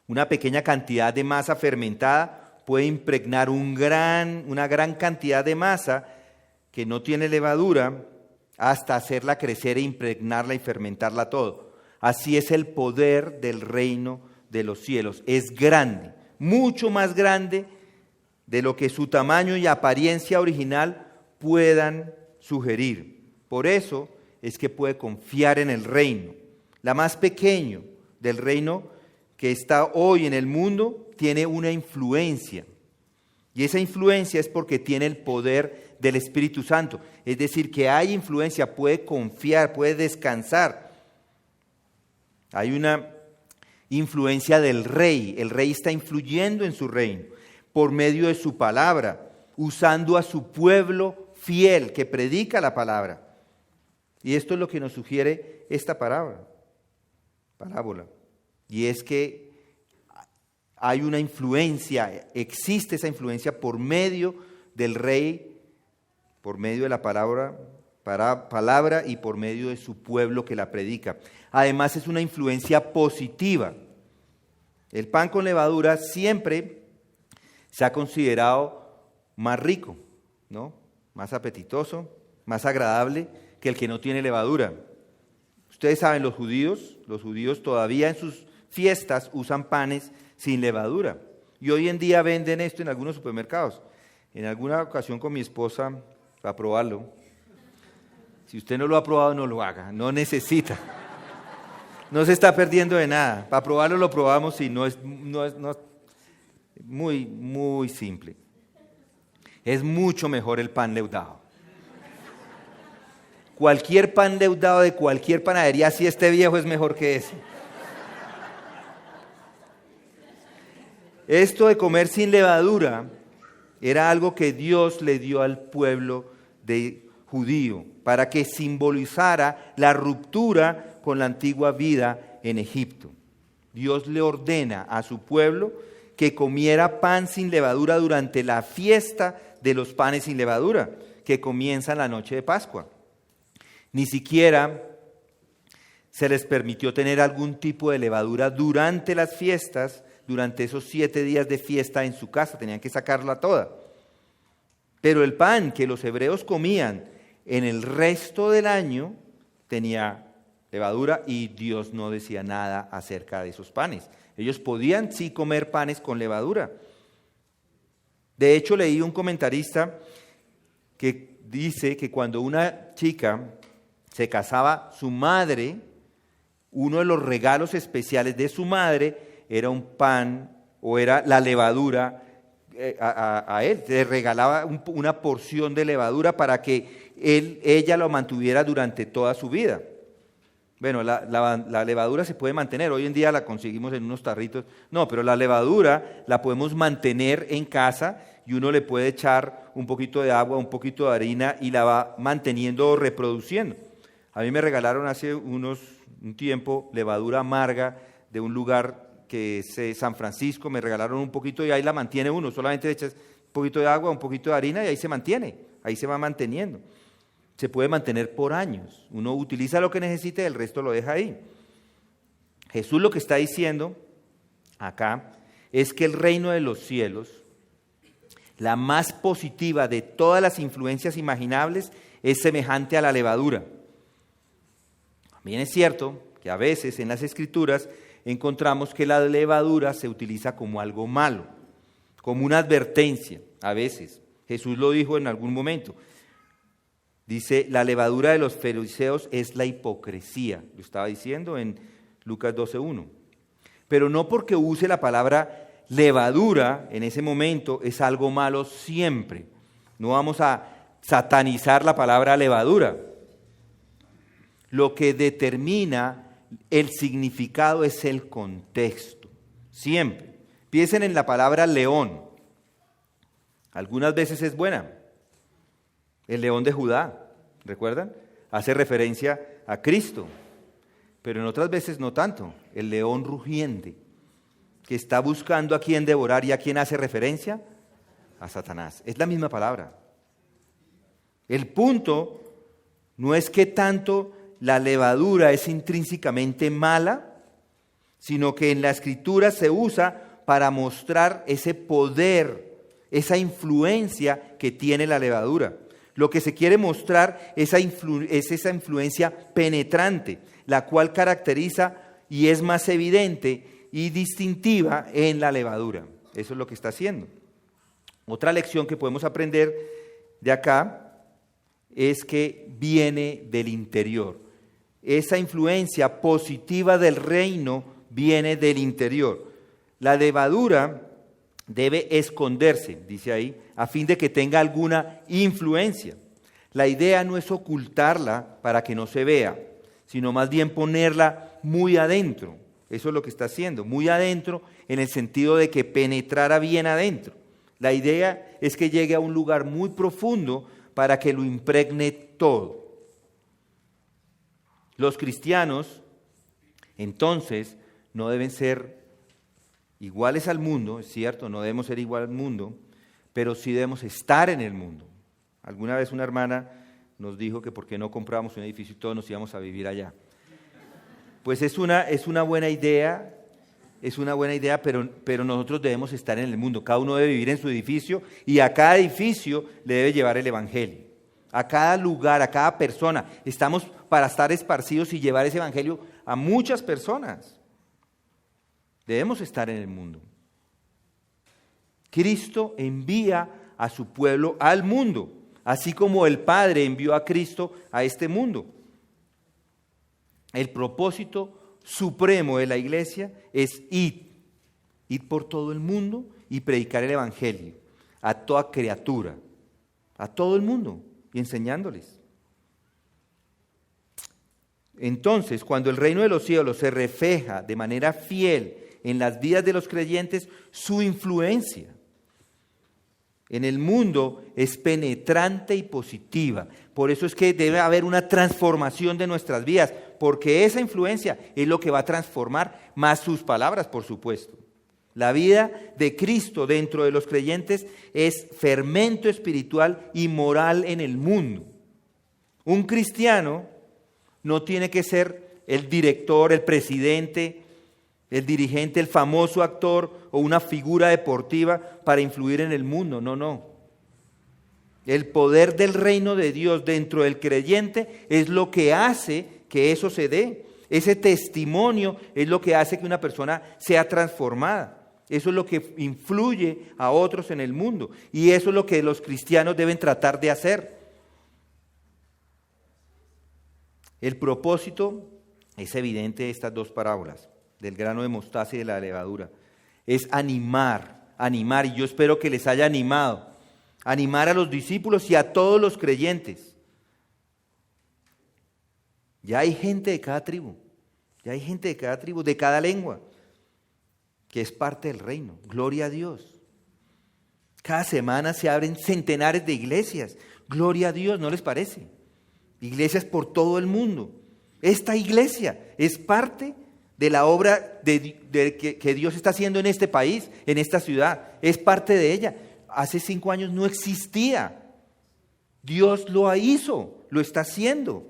una pequeña cantidad de masa fermentada puede impregnar una gran cantidad de masa que no tiene levadura hasta hacerla crecer e impregnarla y fermentarla todo. Así es el poder del reino de los cielos. Es grande, mucho más grande de lo que su tamaño y apariencia original puedan sugerir. Por eso es que puede confiar en el reino. La más pequeño del reino que está hoy en el mundo tiene una influencia. Y esa influencia es porque tiene el poder del Espíritu Santo. Es decir, que hay influencia, puede confiar, puede descansar. Hay una influencia del rey. El rey está influyendo en su reino por medio de su palabra, usando a su pueblo fiel que predica la palabra. Y esto es lo que nos sugiere esta parábola. Y es que hay una influencia, existe esa influencia por medio del rey, por medio de la palabra y por medio de su pueblo que la predica. Además es una influencia positiva. El pan con levadura siempre se ha considerado más rico, ¿no? Más apetitoso, más agradable que el que no tiene levadura. Ustedes saben, los judíos todavía en sus fiestas usan panes sin levadura. Y hoy en día venden esto en algunos supermercados. En alguna ocasión con mi esposa, para probarlo. Si usted no lo ha probado, no lo haga, no necesita. No se está perdiendo de nada. Para probarlo lo probamos y no es muy, muy simple. Es mucho mejor el pan leudado. Cualquier pan leudado de cualquier panadería, si esté viejo, es mejor que ese. Esto de comer sin levadura era algo que Dios le dio al pueblo judío para que simbolizara la ruptura con la antigua vida en Egipto. Dios le ordena a su pueblo que comiera pan sin levadura durante la fiesta de los panes sin levadura, que comienza en la noche de Pascua. Ni siquiera se les permitió tener algún tipo de levadura durante las fiestas, durante esos 7 días de fiesta en su casa, tenían que sacarla toda. Pero el pan que los hebreos comían en el resto del año tenía levadura y Dios no decía nada acerca de esos panes. Ellos podían sí comer panes con levadura. De hecho, leí un comentarista que dice que cuando una chica se casaba, su madre, uno de los regalos especiales de su madre era un pan o era la levadura a él. Le regalaba una porción de levadura para que ella lo mantuviera durante toda su vida. Bueno, la levadura se puede mantener. Hoy en día la conseguimos en unos tarritos. No, pero la levadura la podemos mantener en casa y uno le puede echar un poquito de agua, un poquito de harina y la va manteniendo o reproduciendo. A mí me regalaron hace un tiempo levadura amarga de un lugar que es San Francisco. Me regalaron un poquito y ahí la mantiene uno. Solamente le echas un poquito de agua, un poquito de harina y ahí se mantiene. Ahí se va manteniendo. Se puede mantener por años. Uno utiliza lo que necesite y el resto lo deja ahí. Jesús lo que está diciendo acá es que el reino de los cielos, la más positiva de todas las influencias imaginables, es semejante a la levadura. También es cierto que a veces en las Escrituras encontramos que la levadura se utiliza como algo malo, como una advertencia, a veces. Jesús lo dijo en algún momento. Dice, la levadura de los fariseos es la hipocresía. Lo estaba diciendo en Lucas 12:1. Pero no porque use la palabra levadura en ese momento es algo malo siempre. No vamos a satanizar la palabra levadura. Lo que determina el significado es el contexto. Siempre. Piensen en la palabra león. Algunas veces es buena. El león de Judá, ¿recuerdan? hace referencia a Cristo, pero en otras veces no tanto, el león rugiente, que está buscando a quien devorar. ¿Y a quién hace referencia? A Satanás. Es la misma palabra. El punto no es que tanto la levadura es intrínsecamente mala, sino que en la Escritura se usa para mostrar ese poder, esa influencia que tiene la levadura. Lo que se quiere mostrar es esa influencia penetrante, la cual caracteriza y es más evidente y distintiva en la levadura. Eso es lo que está haciendo. Otra lección que podemos aprender de acá es que viene del interior. Esa influencia positiva del reino viene del interior. La levadura debe esconderse, dice ahí, a fin de que tenga alguna influencia. La idea no es ocultarla para que no se vea, sino más bien ponerla muy adentro. Eso es lo que está haciendo, muy adentro, en el sentido de que penetrara bien adentro. La idea es que llegue a un lugar muy profundo para que lo impregne todo. Los cristianos, entonces, no deben ser iguales al mundo, es cierto, no debemos ser igual al mundo, pero sí debemos estar en el mundo. Alguna vez una hermana nos dijo que por qué no comprábamos un edificio y todos nos íbamos a vivir allá. Pues es una buena idea, pero nosotros debemos estar en el mundo. Cada uno debe vivir en su edificio y a cada edificio le debe llevar el evangelio. A cada lugar, a cada persona. Estamos para estar esparcidos y llevar ese evangelio a muchas personas. Debemos estar en el mundo. Cristo envía a su pueblo al mundo, así como el Padre envió a Cristo a este mundo. El propósito supremo de la iglesia es ir por todo el mundo y predicar el evangelio a toda criatura, a todo el mundo, y enseñándoles. Entonces, cuando el reino de los cielos se refleja de manera fiel en las vidas de los creyentes, su influencia en el mundo es penetrante y positiva. Por eso es que debe haber una transformación de nuestras vidas, porque esa influencia es lo que va a transformar, más sus palabras, por supuesto. La vida de Cristo dentro de los creyentes es fermento espiritual y moral en el mundo. Un cristiano no tiene que ser el director, el presidente, el dirigente, el famoso actor o una figura deportiva para influir en el mundo. No. El poder del reino de Dios dentro del creyente es lo que hace que eso se dé. Ese testimonio es lo que hace que una persona sea transformada. Eso es lo que influye a otros en el mundo. Y eso es lo que los cristianos deben tratar de hacer. El propósito es evidente de estas dos parábolas, del grano de mostaza y de la levadura. Es animar, y yo espero que les haya animado. Animar a los discípulos y a todos los creyentes. Ya hay gente de cada tribu, de cada lengua, que es parte del reino. Gloria a Dios. Cada semana se abren centenares de iglesias. Gloria a Dios, ¿no les parece? Iglesias por todo el mundo. Esta iglesia es parte de la obra que Dios está haciendo en este país, en esta ciudad. Es parte de ella. Hace 5 años no existía. Dios lo hizo, lo está haciendo.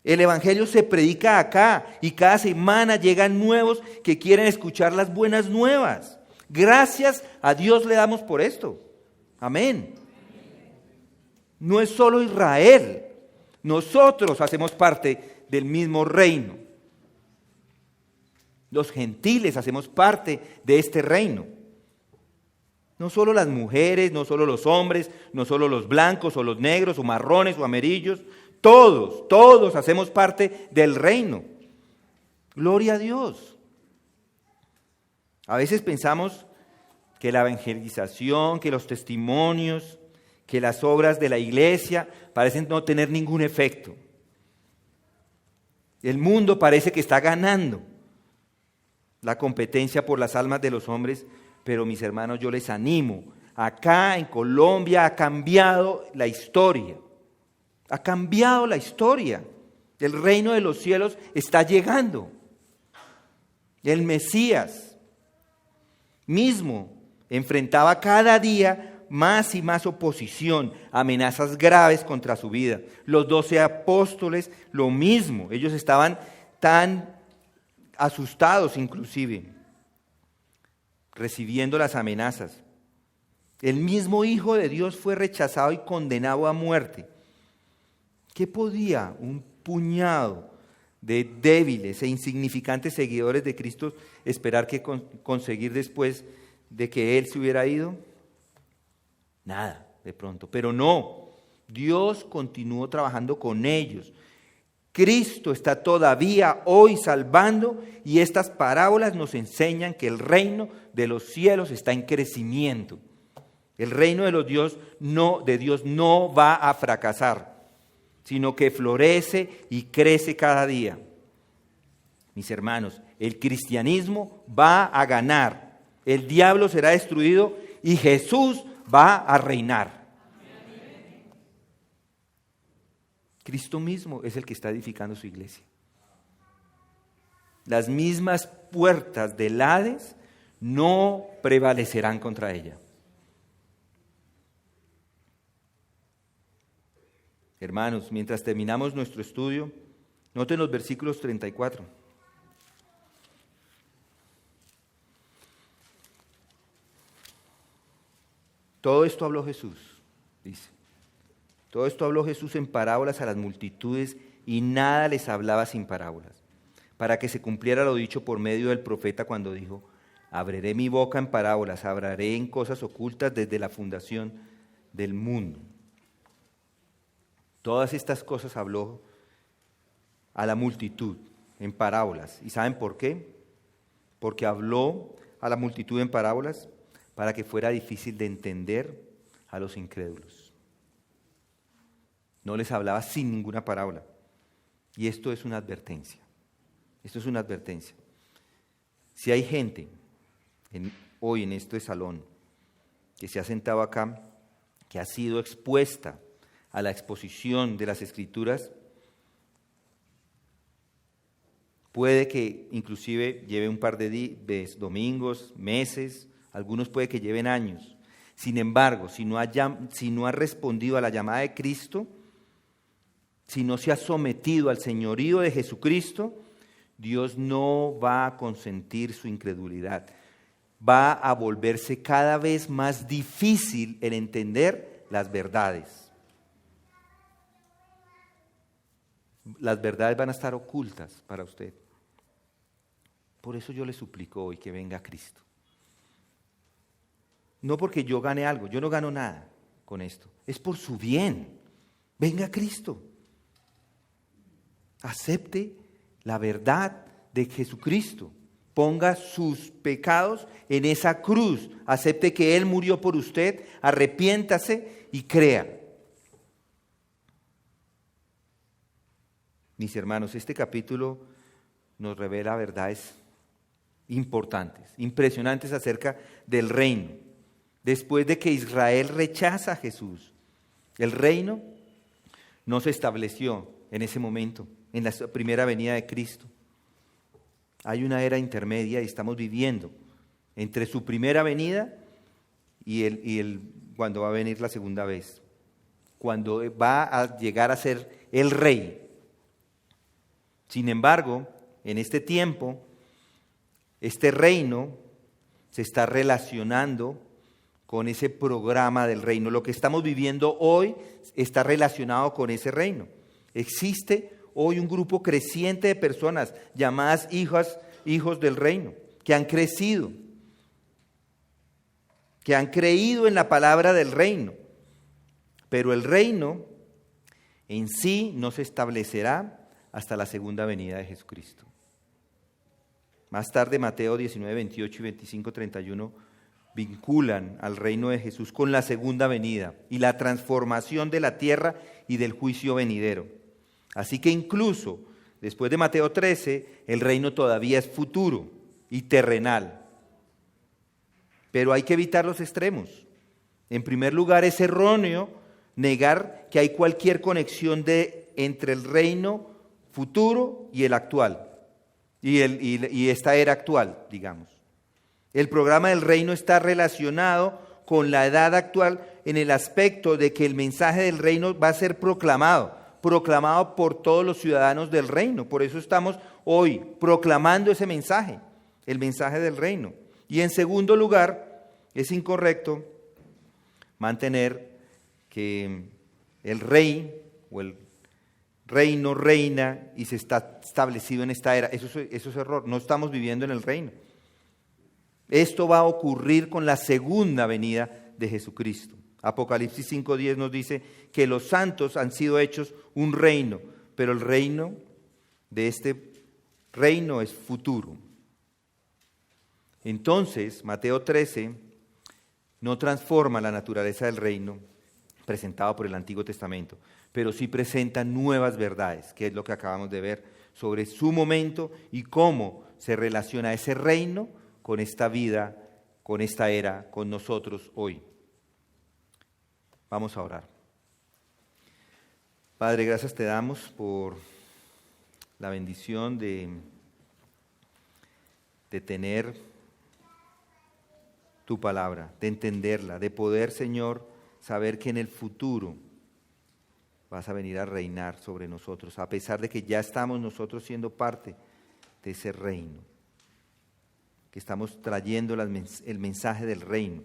El evangelio se predica acá y cada semana llegan nuevos que quieren escuchar las buenas nuevas. Gracias a Dios le damos por esto. Amén. No es solo Israel. Nosotros hacemos parte del mismo reino. Los gentiles hacemos parte de este reino. No solo las mujeres, no solo los hombres, no solo los blancos o los negros o marrones o amarillos. Todos hacemos parte del reino. Gloria a Dios. A veces pensamos que la evangelización, que los testimonios, que las obras de la iglesia parecen no tener ningún efecto. El mundo parece que está ganando la competencia por las almas de los hombres, pero mis hermanos, yo les animo. Acá en Colombia ha cambiado la historia. Ha cambiado la historia. El reino de los cielos está llegando. El Mesías mismo enfrentaba cada día más y más oposición, amenazas graves contra su vida. Los 12 apóstoles, lo mismo. Ellos estaban tan asustados inclusive, recibiendo las amenazas. El mismo Hijo de Dios fue rechazado y condenado a muerte. ¿Qué podía un puñado de débiles e insignificantes seguidores de Cristo esperar que conseguir después de que Él se hubiera ido? Nada, de pronto. Pero no, Dios continuó trabajando con ellos. Cristo está todavía hoy salvando y estas parábolas nos enseñan que el reino de los cielos está en crecimiento. El reino de Dios no va a fracasar, sino que florece y crece cada día. Mis hermanos, el cristianismo va a ganar, el diablo será destruido y Jesús va a reinar. Cristo mismo es el que está edificando su iglesia. Las mismas puertas del Hades no prevalecerán contra ella. Hermanos, mientras terminamos nuestro estudio, noten los versículos 34. Todo esto habló Jesús, dice. Todo esto habló Jesús en parábolas a las multitudes y nada les hablaba sin parábolas, para que se cumpliera lo dicho por medio del profeta cuando dijo: abriré mi boca en parábolas, hablaré en cosas ocultas desde la fundación del mundo. Todas estas cosas habló a la multitud en parábolas. ¿Y saben por qué? Porque habló a la multitud en parábolas para que fuera difícil de entender a los incrédulos. No les hablaba sin ninguna parábola. Y esto es una advertencia. Esto es una advertencia. Si hay gente hoy en este salón que se ha sentado acá, que ha sido expuesta a la exposición de las Escrituras, puede que inclusive lleve un par de domingos, meses, algunos puede que lleven años. Sin embargo, si no ha respondido a la llamada de Cristo, si no se ha sometido al señorío de Jesucristo, Dios no va a consentir su incredulidad. Va a volverse cada vez más difícil el entender las verdades. Las verdades van a estar ocultas para usted. Por eso yo le suplico hoy que venga Cristo. No porque yo gane algo, yo no gano nada con esto. Es por su bien. Venga Cristo. Acepte la verdad de Jesucristo. Ponga sus pecados en esa cruz. Acepte que Él murió por usted. Arrepiéntase y crea. Mis hermanos, este capítulo nos revela verdades importantes, impresionantes acerca del reino. Después de que Israel rechaza a Jesús, el reino no se estableció en ese momento, en la primera venida de Cristo. Hay una era intermedia y estamos viviendo entre su primera venida y cuando va a venir la segunda vez, cuando va a llegar a ser el rey. Sin embargo, en este tiempo, este reino se está relacionando con ese programa del reino. Lo que estamos viviendo hoy está relacionado con ese reino. Existe hoy un grupo creciente de personas llamadas hijos del reino, que han crecido, que han creído en la palabra del reino. Pero el reino en sí no se establecerá hasta la segunda venida de Jesucristo. Más tarde, Mateo 19, 28 y 25, 31 vinculan al reino de Jesús con la segunda venida y la transformación de la tierra y del juicio venidero. Así que incluso después de Mateo 13, el reino todavía es futuro y terrenal. Pero hay que evitar los extremos. En primer lugar, es erróneo negar que hay cualquier conexión entre el reino futuro y el actual, y esta era actual, digamos. El programa del reino está relacionado con la edad actual en el aspecto de que el mensaje del reino va a ser proclamado por todos los ciudadanos del reino. Por eso estamos hoy proclamando ese mensaje, el mensaje del reino. Y en segundo lugar, es incorrecto mantener que el rey o el reino reina y se está establecido en esta era. Eso es error. No estamos viviendo en el reino. Esto va a ocurrir con la segunda venida de Jesucristo. Apocalipsis 5:10 nos dice que los santos han sido hechos un reino, pero el reino de este reino es futuro. Entonces, Mateo 13 no transforma la naturaleza del reino presentado por el Antiguo Testamento, pero sí presenta nuevas verdades, que es lo que acabamos de ver, sobre su momento y cómo se relaciona ese reino con esta vida, con esta era, con nosotros hoy. Vamos a orar. Padre, gracias te damos por la bendición de tener tu palabra, de entenderla, de poder, Señor, saber que en el futuro vas a venir a reinar sobre nosotros, a pesar de que ya estamos nosotros siendo parte de ese reino, que estamos trayendo el mensaje del reino,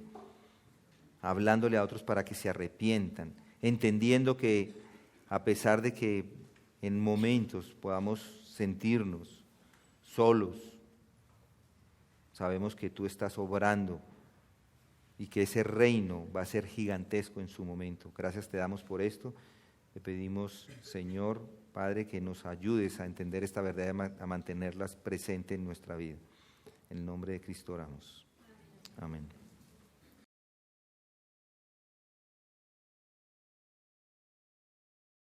hablándole a otros para que se arrepientan, entendiendo que a pesar de que en momentos podamos sentirnos solos, sabemos que tú estás obrando y que ese reino va a ser gigantesco en su momento. Gracias te damos por esto. Te pedimos, Señor, Padre, que nos ayudes a entender esta verdad y a mantenerlas presentes en nuestra vida. En el nombre de Cristo oramos. Amén.